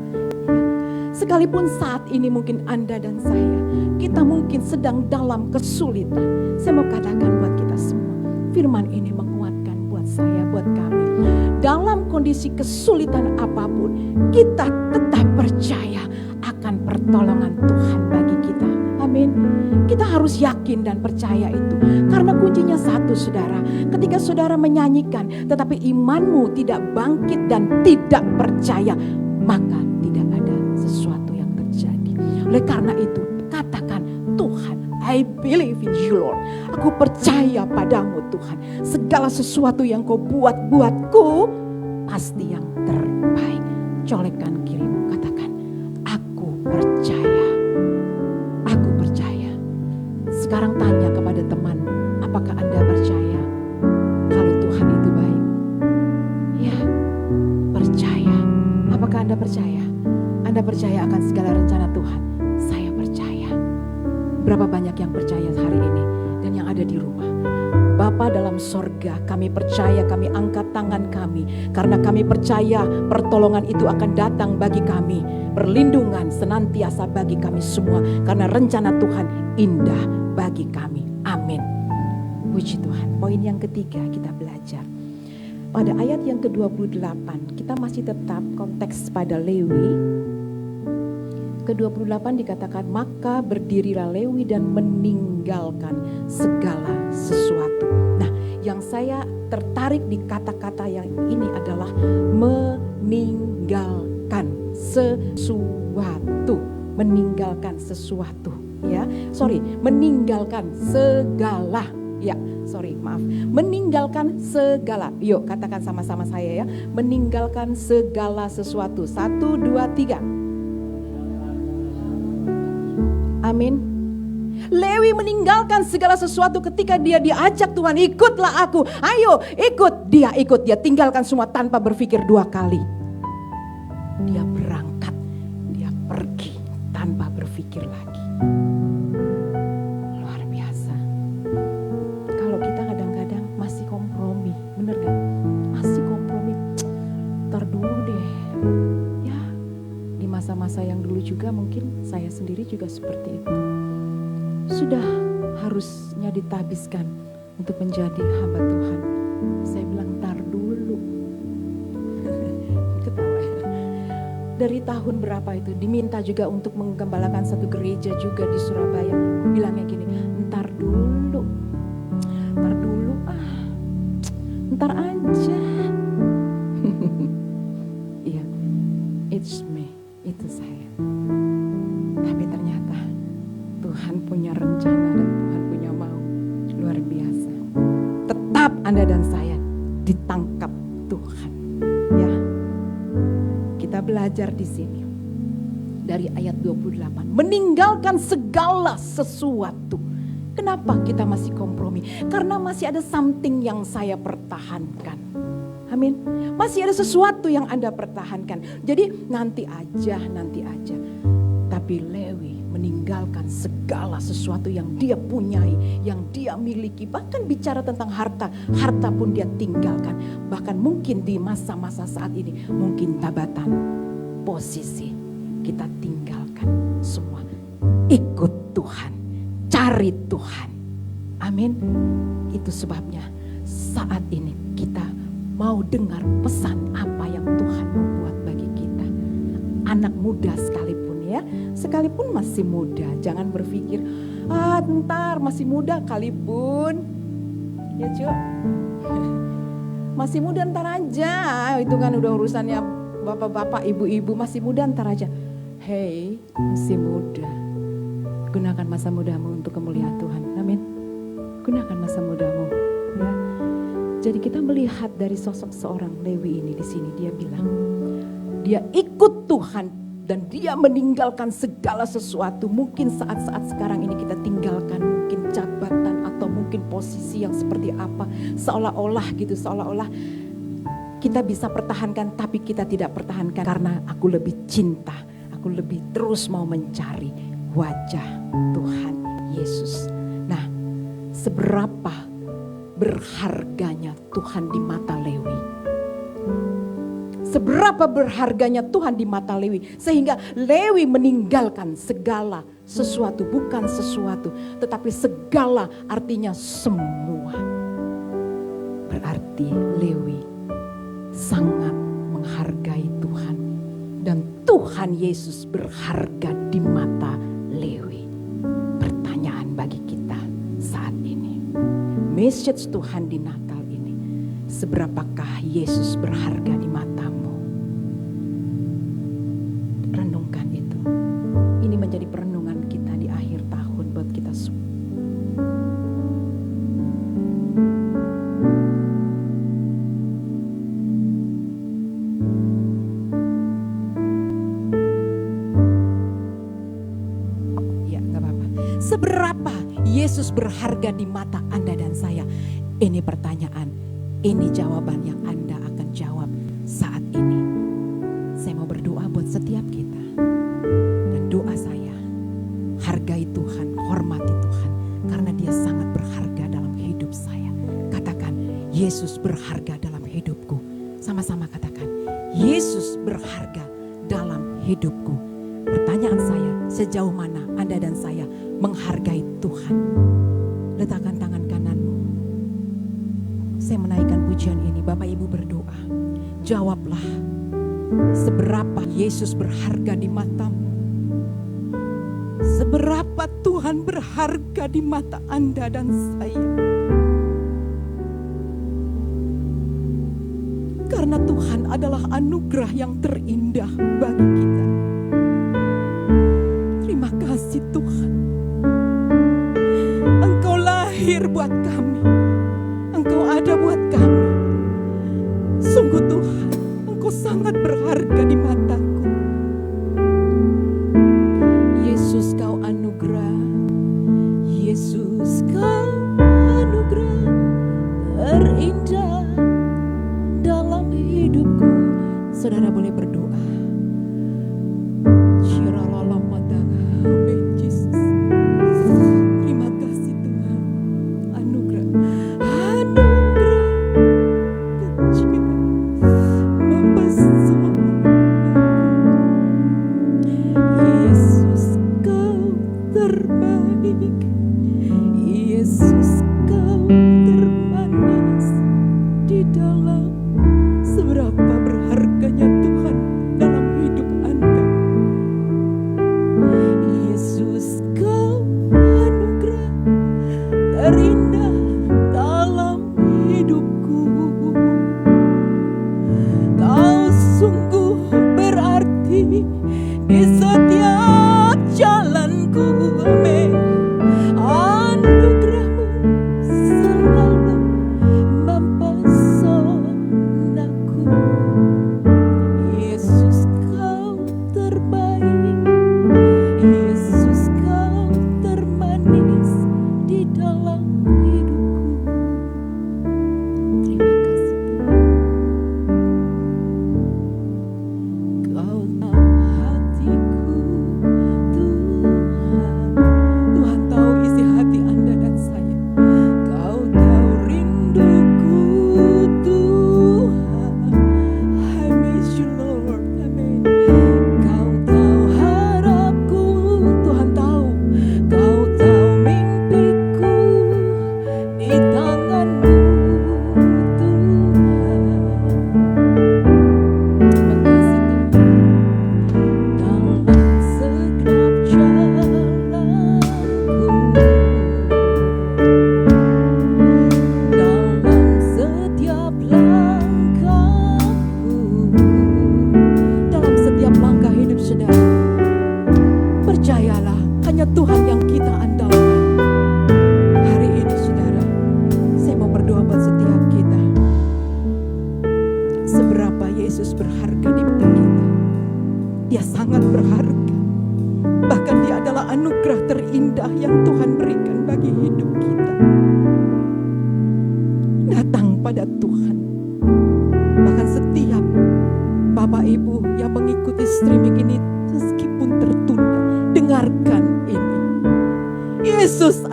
Sekalipun saat ini mungkin Anda dan saya, kita mungkin sedang dalam kesulitan. Saya mau katakan buat kita semua, firman ini menguatkan buat saya, buat kami. Dalam kondisi kesulitan apapun, kita tetap percaya akan pertolongan Tuhan bagi kita. Amin. Kita harus yakin dan percaya itu. Karena kuncinya satu, saudara. Ketika saudara menyanyikan, tetapi imanmu tidak bangkit dan tidak percaya, maka tidak ada sesuatu yang terjadi. Oleh karena itu, katakan, Tuhan, I believe in you, Lord. Aku percaya padamu, Tuhan. Segala sesuatu yang kau buat buatku, pasti yang terbaik. Colekkan kirimu, katakan, aku percaya. Aku percaya. Sekarang tanya kepada teman, apakah Anda percaya kalau Tuhan itu baik? Ya, percaya. Apakah Anda percaya? Anda percaya akan segala rencana Tuhan? Saya percaya. Berapa banyak yang percaya hari ini dan yang ada di rumah? Bapa dalam sorga, kami percaya, kami angkat tangan kami. Karena kami percaya pertolongan itu akan datang bagi kami. Perlindungan senantiasa bagi kami semua. Karena rencana Tuhan indah bagi kami. Amin. Puji Tuhan. Poin yang ketiga kita belajar. Pada ayat yang ke-28, kita masih tetap konteks pada Lewi. Ke-28 dikatakan, maka berdirilah Lewi dan meninggalkan segala sesuatu. Nah, yang saya tertarik di kata-kata yang ini adalah meninggalkan sesuatu. Meninggalkan sesuatu, ya. Meninggalkan segala. Ya, maaf. Meninggalkan segala. Yuk, katakan sama-sama saya ya. Meninggalkan segala sesuatu. 1, 2, 3. Amin. Lewi meninggalkan segala sesuatu ketika dia diajak Tuhan, ikutlah aku. Ayo, ikut. Dia ikut, dia tinggalkan semua tanpa berpikir 2 kali. Dia berangkat, dia pergi tanpa berpikir lagi. Luar biasa. Kalau kita kadang-kadang masih kompromi, bener gak? Masih kompromi, ntar dulu deh. Ya, di masa-masa yang dulu juga mungkin saya sendiri juga seperti itu. sudah harusnya ditabiskan untuk menjadi hamba Tuhan. Saya bilang, ntar dulu. Ketawa ya. Dari tahun berapa itu diminta juga untuk menggembalakan satu gereja juga di Surabaya. Aku bilangnya gini, ntar dulu ntar aja. Iya, it's me, itu saya. Tapi ternyata Tuhan punya rencana dan Tuhan punya mau luar biasa. Tetap Anda dan saya ditangkap Tuhan. Ya, kita belajar di sini dari ayat 28, meninggalkan segala sesuatu. Kenapa kita masih kompromi? Karena masih ada something yang saya pertahankan. Amin. Masih ada sesuatu yang Anda pertahankan. Jadi nanti aja. Tapi Lewi meninggalkan segala sesuatu yang dia punyai, yang dia miliki. Bahkan bicara tentang harta pun dia tinggalkan. Bahkan mungkin di masa-masa saat ini, mungkin jabatan, posisi, kita tinggalkan semua. Ikut Tuhan, cari Tuhan. Amin. Itu sebabnya saat ini kita mau dengar pesan apa yang Tuhan mau buat bagi kita. Anak muda sekalipun ya, sekalipun masih muda, jangan berpikir, ntar masih muda kalipun. Ya cuy, masih muda ntar aja, itu kan udah urusannya bapak-bapak, ibu-ibu, masih muda ntar aja. Hey, masih muda, gunakan masa mudamu untuk kemuliaan Tuhan. Amin. Gunakan masa mudamu. Ya. Jadi kita melihat dari sosok seorang Lewi ini di sini, dia bilang, dia ikut Tuhan dan dia meninggalkan segala sesuatu. Mungkin saat-saat sekarang ini kita tinggalkan mungkin jabatan atau mungkin posisi yang seperti apa, seolah-olah kita bisa pertahankan, tapi kita tidak pertahankan karena aku lebih cinta, aku lebih terus mau mencari wajah Tuhan Yesus. Nah, seberapa berharganya Tuhan di mata Lewi? Seberapa berharganya Tuhan di mata Lewi, sehingga Lewi meninggalkan segala sesuatu, bukan sesuatu, tetapi segala, artinya semua. Berarti Lewi sangat menghargai Tuhan, dan Tuhan Yesus berharga di mata Lewi. Pertanyaan bagi kita saat ini, message Tuhan di Natal ini, seberapakah Yesus berharga di matamu? Renungkan itu. Ini menjadi perenungan kita di akhir tahun buat kita semua. Seberapa Yesus berharga di mata Anda dan saya? Ini pertanyaan, ini jawaban yang Anda akan jawab saat ini. Saya mau berdoa buat setiap kita. Dan doa saya, hargai Tuhan, hormati Tuhan, karena dia sangat berharga dalam hidup saya. Katakan, Yesus berharga dalam hidupku. Sama-sama katakan, Yesus berharga dalam hidupku. Pertanyaan saya, sejauh mana Anda dan saya menghargai Tuhan? Letakkan tangan kananmu. Saya menaikkan pujian ini, Bapak Ibu berdoa. Jawablah, seberapa Yesus berharga di matamu? Seberapa Tuhan berharga di mata Anda dan saya? Karena Tuhan adalah anugerah yang terindah bagi kita. Terima kasih Tuhan. Engkau lahir buat kami. Engkau ada buat kami. Sungguh Tuhan, Engkau sangat berharga di mataku. Yesus kau anugerah. Yesus kau anugerah terindah dalam hidupku. Saudara boleh berdoa. Terima kasih Tuhan. Anugerah kecil mempesona. Yesus kau terbaik.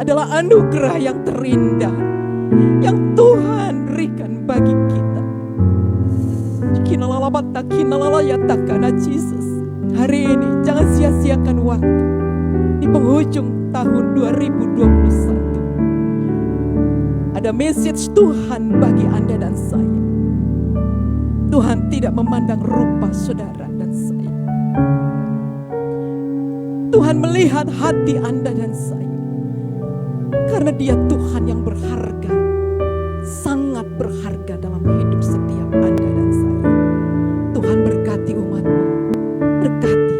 adalah anugerah yang terindah yang Tuhan berikan bagi kita. Jesus, hari ini jangan sia-siakan waktu di penghujung tahun 2021. Ada message Tuhan bagi Anda dan saya. Tuhan tidak memandang rupa saudara dan saya. Tuhan melihat hati Anda dan saya. Karena Dia Tuhan yang berharga, sangat berharga dalam hidup setiap Anda dan saya. Tuhan berkati umat-Mu, berkati.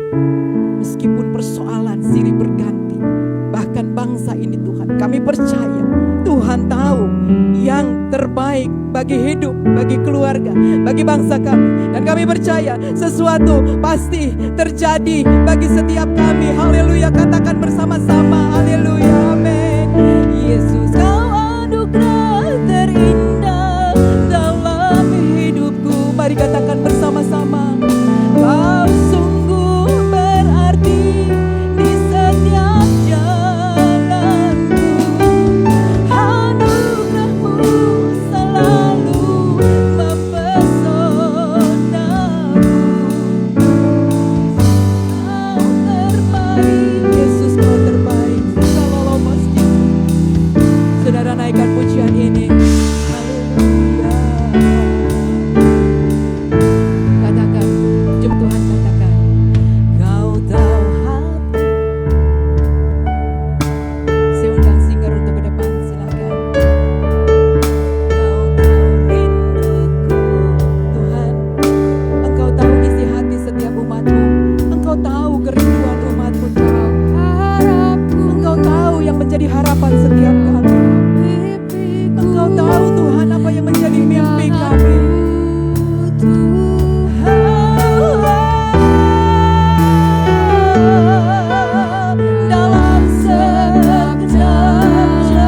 Meskipun persoalan silih berganti, bahkan bangsa ini Tuhan, kami percaya Tuhan tahu yang terbaik bagi hidup, bagi keluarga, bagi bangsa kami. Dan kami percaya sesuatu pasti terjadi bagi setiap kami. Haleluya, katakan bersama-sama. Haleluya, amin. Yesus, Kau anugerah terindah dalam hidupku. Mari katakan bersama-sama. Kau sungguh berarti di setiap jalanku. Anugerah-Mu selalu mempesonaku. Kau terbaik, Yesus, Kau terbaik. Kalau masjid, saudara naikkan pujian ini. Haleluya. Katakan, jom Tuhan katakan, Kau tahu hati. Saya undang singer untuk ke depan, silakan. Kau tahu rinduku, Tuhan. Engkau tahu isi hati setiap umat-Mu. Engkau tahu kerinduan umat-Mu, Tuhan. Engkau tahu yang menjadi harapan setiap kami. Engkau tahu Tuhan apa yang menjadi mimpi kami. Dalam setiap jalanku,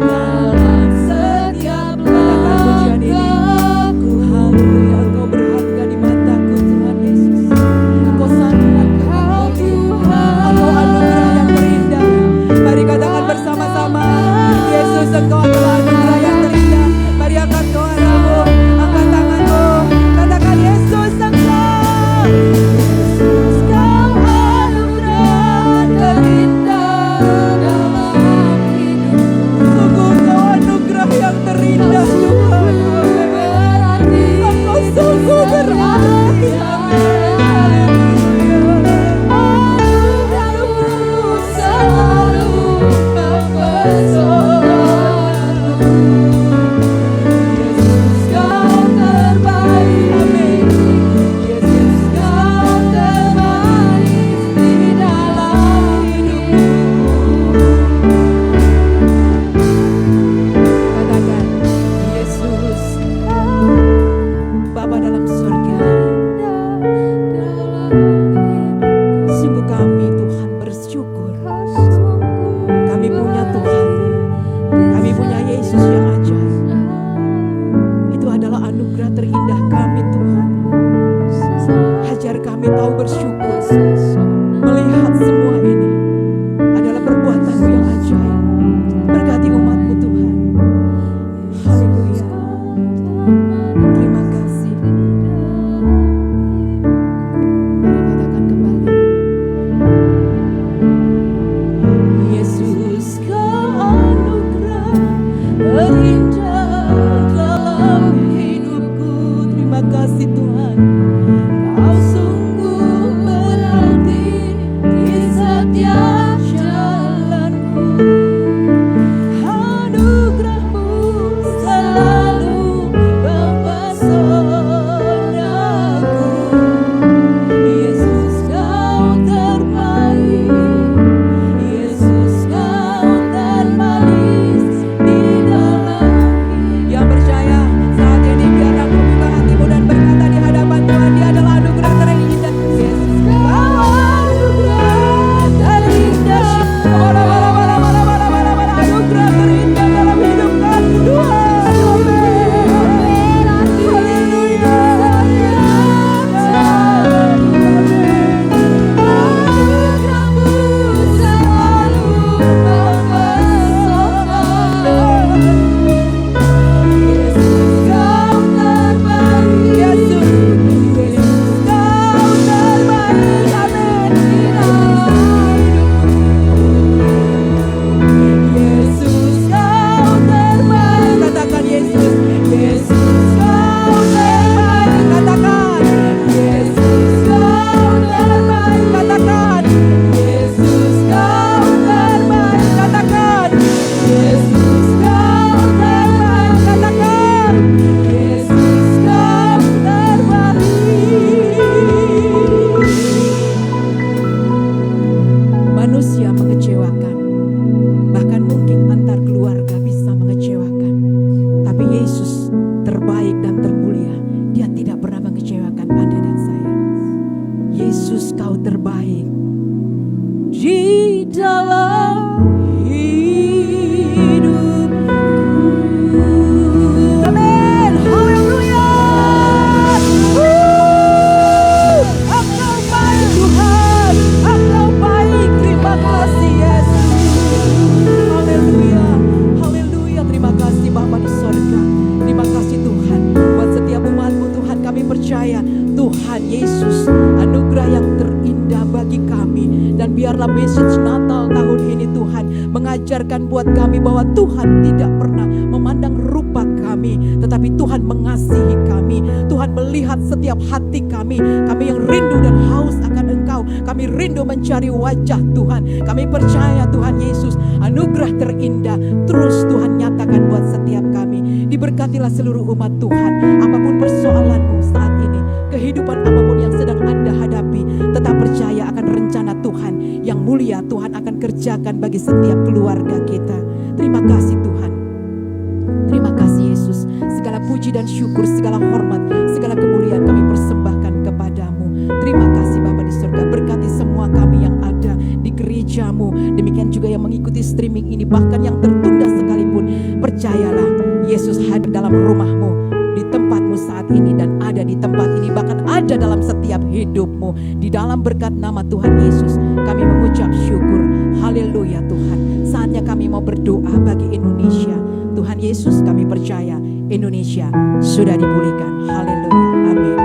dalam setiap langkahku, haleluya, Engkau berharga di mataku Tuhan Yesus. Engkau sangat berharga. dalam hidupku. Amin. Haleluya. Engkau baik Tuhan, Engkau baik. Terima kasih Yesus. Haleluya. Haleluya. Terima kasih Bapa di sorga. Terima kasih Tuhan buat setiap umat-Mu Tuhan. Kami percaya Tuhan Yesus anugerah yang terindah bagi kami. Dan biarlah message Natal tahun ini Tuhan mengajarkan buat kami bahwa Tuhan tidak pernah memandang rupa kami, tetapi Tuhan mengasihi kami. Tuhan melihat setiap hati kami. Kami yang rindu dan haus akan Engkau. Kami rindu mencari wajah Tuhan. Kami percaya Tuhan Yesus anugerah terindah terus Tuhan nyatakan buat setiap kami. Diberkatilah seluruh umat Tuhan. Apapun persoalanmu saat ini, kehidupan apapun yang sedang Anda hadapi, tetap percaya akan rencana Tuhan yang mulia. Tuhan akan kerjakan bagi setiap keluarga kita. Terima kasih Tuhan. Terima kasih Yesus. Segala puji dan syukur, segala hormat, segala kemuliaan kami persembahkan kepadamu. Terima kasih Bapa di surga. Berkati semua kami yang ada di gerejamu. Demikian juga yang mengikuti streaming ini, bahkan yang tertunda sekalipun. Percayalah Yesus hadir dalam rumahmu, di tempatmu saat ini, dan ada di tempat ini, bahkan ada dalam setiap hidupmu. Di dalam berkat nama Tuhan Yesus kami mengucap syukur. Haleluya Tuhan. Saatnya kami mau berdoa bagi Indonesia. Tuhan Yesus, kami percaya Indonesia sudah dipulihkan. Haleluya. Amin.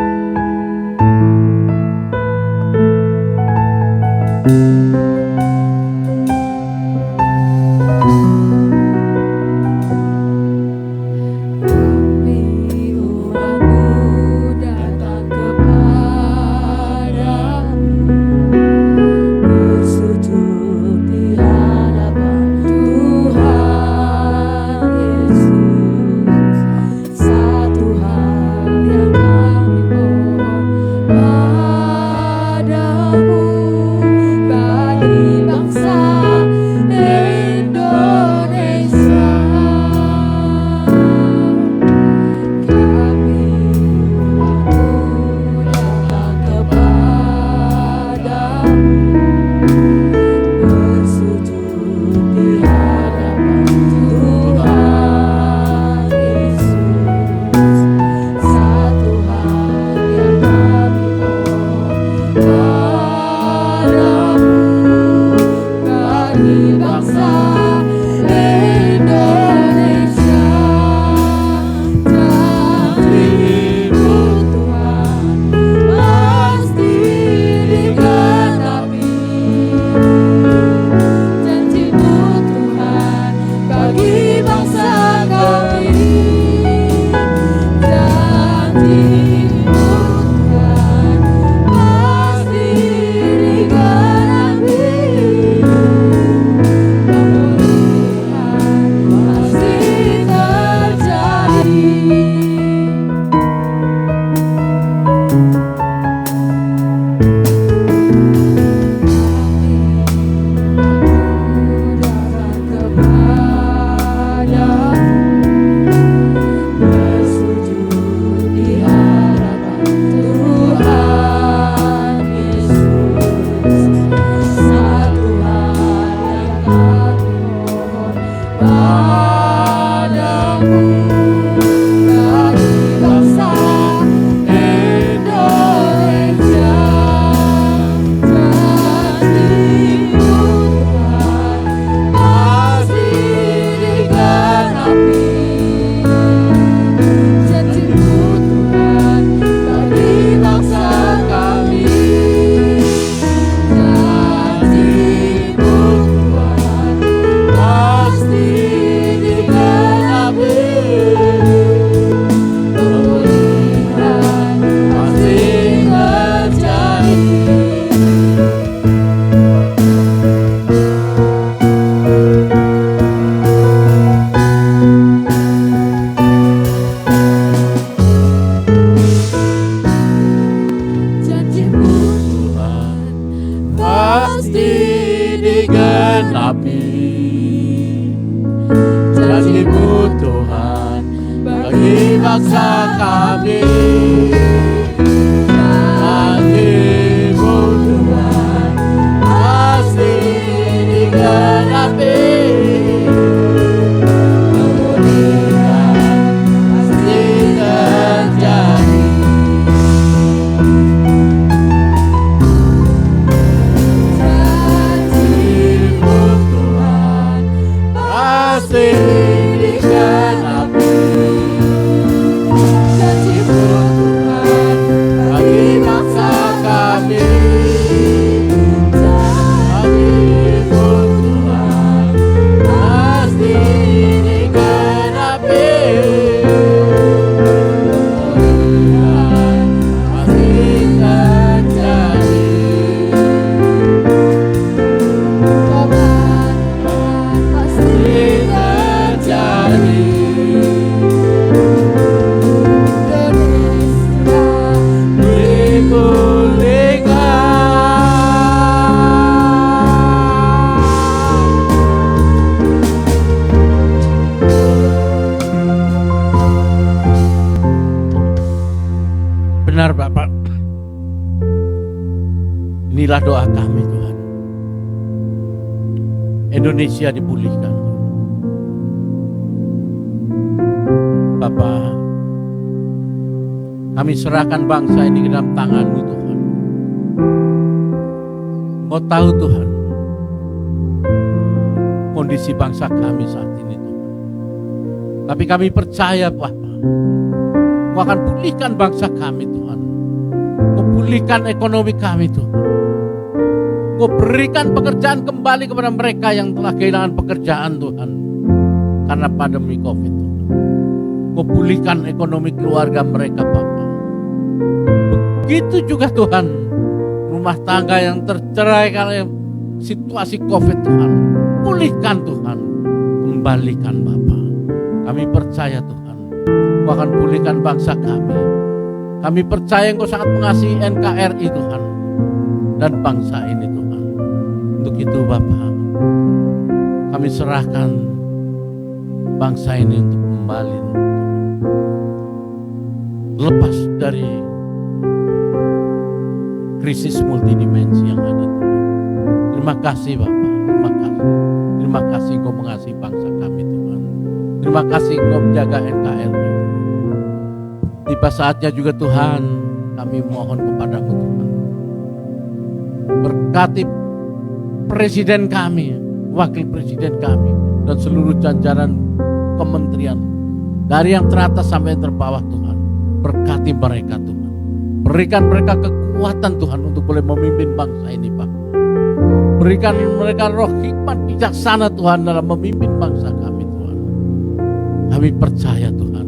Janjimu Tuhan pasti Inilah doa kami Tuhan. Indonesia dipulihkan. Bapa, kami serahkan bangsa ini ke dalam tangan-Mu Tuhan. Engkau tahu Tuhan kondisi bangsa kami saat ini Tuhan. Tapi kami percaya Bapa, Engkau akan pulihkan bangsa kami Tuhan. Engkau pulihkan ekonomi kami Tuhan. Engkau berikan pekerjaan kembali kepada mereka yang telah kehilangan pekerjaan Tuhan karena pandemi COVID Tuhan. Engkau pulihkan ekonomi keluarga mereka Bapa. Begitu juga Tuhan, rumah tangga yang tercerai karena situasi COVID Tuhan, pulihkan Tuhan, kembalikan Bapa. Kami percaya Tuhan, Engkau akan pulihkan bangsa kami. Kami percaya Engkau sangat mengasihi NKRI Tuhan dan bangsa ini Tuhan. Untuk itu Bapa, kami serahkan bangsa ini untuk kembali lepas dari krisis multidimensi yang ada Tuhan. Terima kasih Bapa, terima kasih. Terima kasih Engkau mengasihi bangsa kami Tuhan. Terima kasih Engkau menjaga NKRI. Tiba saatnya juga Tuhan, kami mohon kepadamu Tuhan. Berkati presiden kami, wakil presiden kami, dan seluruh jajaran kementerian. Dari yang teratas sampai yang terbawah Tuhan. Berkati mereka Tuhan. Berikan mereka kekuatan Tuhan untuk boleh memimpin bangsa ini Pak. Berikan mereka roh hikmat bijaksana Tuhan dalam memimpin bangsa kami Tuhan. Kami percaya Tuhan,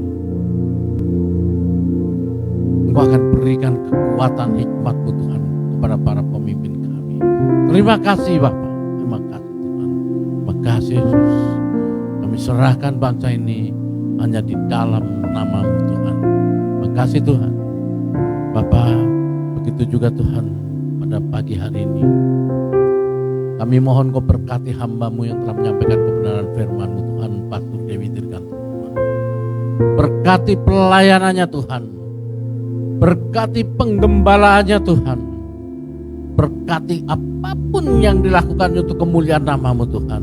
Engkau akan berikan kekuatan hikmat-Mu Tuhan kepada para pemimpin kami. Terima kasih Bapak, terima kasih Tuhan. Terima kasih Yesus. Kami serahkan bangsa ini hanya di dalam nama-Mu Tuhan. Terima kasih Tuhan. Bapak, begitu juga Tuhan pada pagi hari ini. Kami mohon Kau berkati hamba-Mu yang telah menyampaikan kebenaran firman-Mu Tuhan, Pastor Dewi Dirganto Tuhan. Berkati pelayanannya Tuhan. Berkati penggembalaannya Tuhan. Berkati apapun yang dilakukan untuk kemuliaan nama-Mu Tuhan.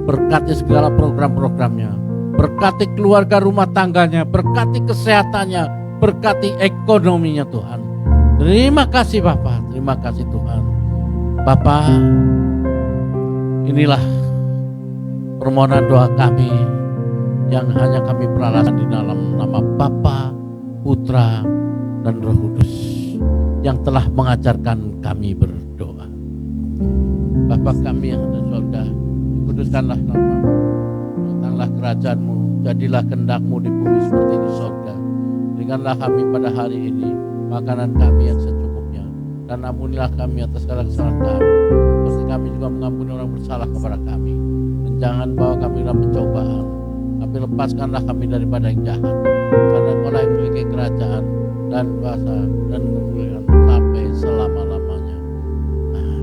Berkati segala program-programnya. Berkati keluarga rumah tangganya. Berkati kesehatannya. Berkati ekonominya Tuhan. Terima kasih Bapak. Terima kasih Tuhan. Bapak, inilah permohonan doa kami yang hanya kami peralakan di dalam nama Bapa, Putra, dan Roh Kudus yang telah mengajarkan kami berdoa. Bapa kami yang ada di surga, dikuduskanlah nama-Mu, datanglah kerajaan-Mu, jadilah kehendak-Mu di bumi seperti di surga. Berikanlah kami pada hari ini makanan kami yang secukupnya, dan ampunilah kami atas segala kesalahan kami, seperti kami juga mengampuni orang bersalah kepada kami. Dan jangan bawa kami dalam pencobaan, tapi lepaskanlah kami daripada yang jahat, karena Engkau yang memiliki kerajaan dan kuasa dan kemuliaan sampai selama-lamanya. Amin.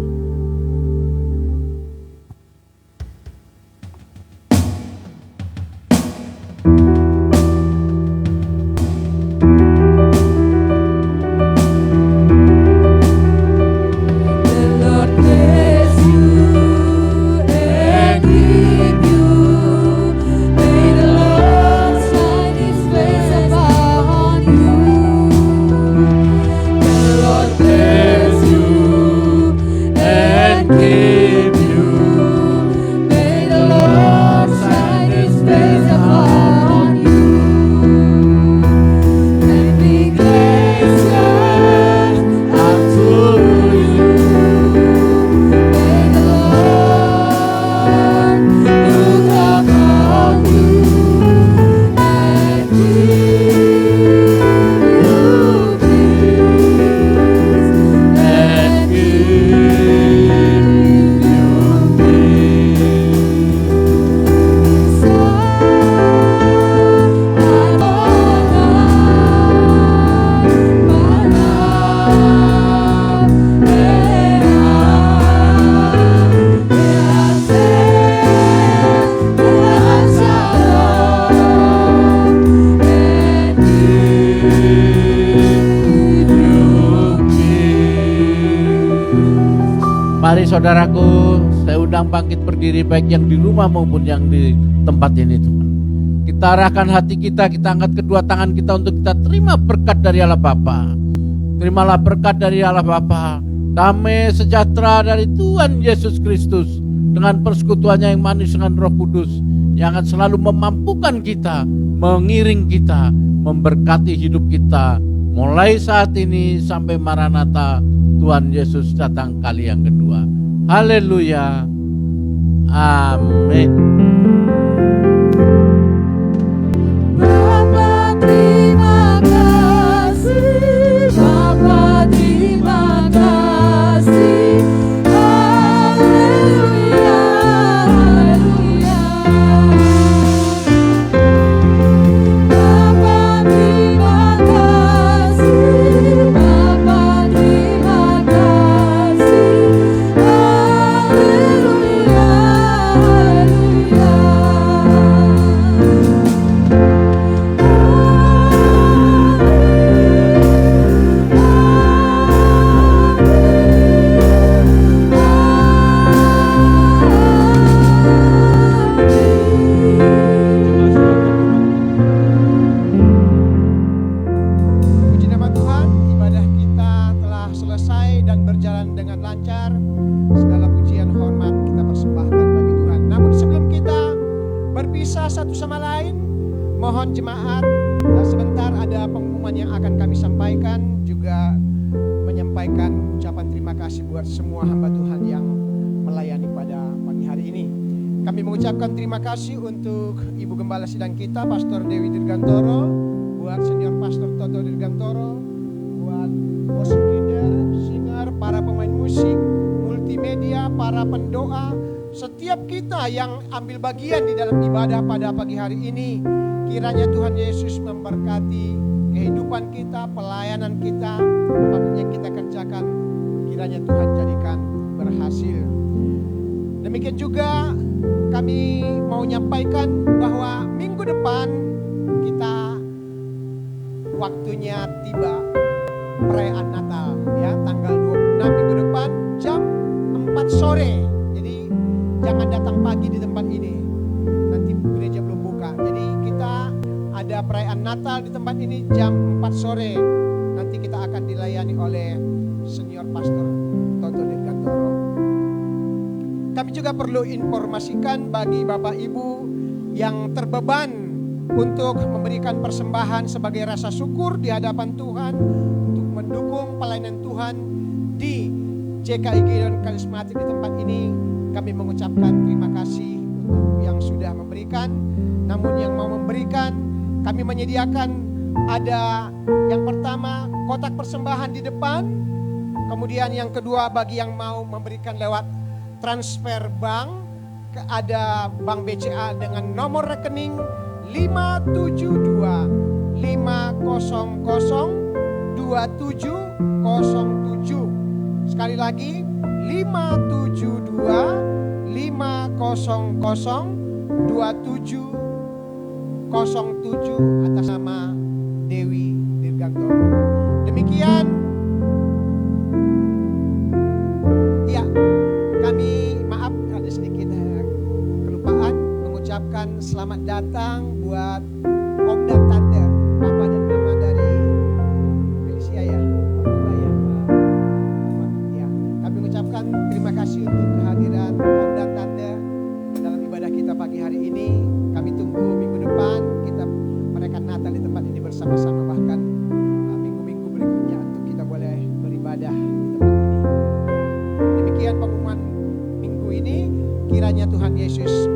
Mari saudaraku, saya undang bangkit berdiri baik yang di rumah maupun yang di tempat ini Tuhan. Kita arahkan hati kita angkat kedua tangan kita untuk kita terima berkat dari Allah Bapa. Terimalah berkat dari Allah Bapa, damai sejahtera dari Tuhan Yesus Kristus dengan persekutuannya yang manis dengan Roh Kudus yang akan selalu memampukan kita, mengiring kita, memberkati hidup kita mulai saat ini sampai Maranatha Tuhan Yesus datang kali yang kedua. Haleluya. Amin. Bapa terima kasih, Bapa terima kasih. Haleluya, haleluya. Bapa terima kasih, Bapa terima kasih. Haleluya, Puji nama Tuhan, ibadah kita telah selesai dan berjalan dengan lancar. Segala pujian hormat kita persembahkan bagi Tuhan. Namun sebelum kita berpisah satu sama lain, mohon jemaat sebentar ada pengumuman yang akan kami sampaikan, juga menyampaikan ucapan terima kasih buat semua hamba Tuhan yang melayani pada pagi hari ini. Kami mengucapkan terima kasih untuk Ibu Gembala Sidang kita, Pastor Dewi Dirgantoro, buat Senior Pastor Toto Dirgantoro, buat worship leader, singer, para pemain musik, multimedia, para pendoa, setiap kita yang ambil bagian di dalam ibadah pada pagi hari ini. Kiranya Tuhan Yesus memberkati kehidupan kita, pelayanan kita, apapun yang kita kerjakan, kiranya Tuhan jadikan berhasil. Demikian juga kami mau nyampaikan bahwa minggu depan kita waktunya tiba perayaan Natal ya, tanggal 26 minggu depan jam 4 sore. Jadi jangan datang pagi di tempat ini, nanti gereja belum buka. Jadi kita ada perayaan Natal di tempat ini jam 4 sore. Nanti kita akan dilayani oleh Senior Pastor Toto Dirgantoro. Kami juga perlu informasikan bagi Bapak Ibu yang terbeban untuk memberikan persembahan sebagai rasa syukur di hadapan Tuhan, untuk mendukung pelayanan Tuhan di JKI Gideon Karismatik di tempat ini. Kami mengucapkan terima kasih untuk yang sudah memberikan. Namun yang mau memberikan, kami menyediakan ada yang pertama kotak persembahan di depan. Kemudian yang kedua bagi yang mau memberikan lewat transfer bank, ada Bank BCA dengan nomor rekening 572 500 2707. Sekali lagi 572 500 2707 atas nama Dewi Dirgantoro. Demikian ya, kami maaf ada sedikit kelupaan mengucapkan selamat datang buat Om dan Tante, Papa dan Mama dari Felicia ya. Kami mengucapkan terima kasih untuk kehadiran Om dan Tante dalam ibadah kita pagi hari ini. Kami tunggu minggu depan kita merayakan Natal di tempat ini bersama-sama, bahkan minggu-minggu berikutnya untuk kita boleh beribadah di tempat ini. Demikian pengumuman minggu ini. Kiranya Tuhan Yesus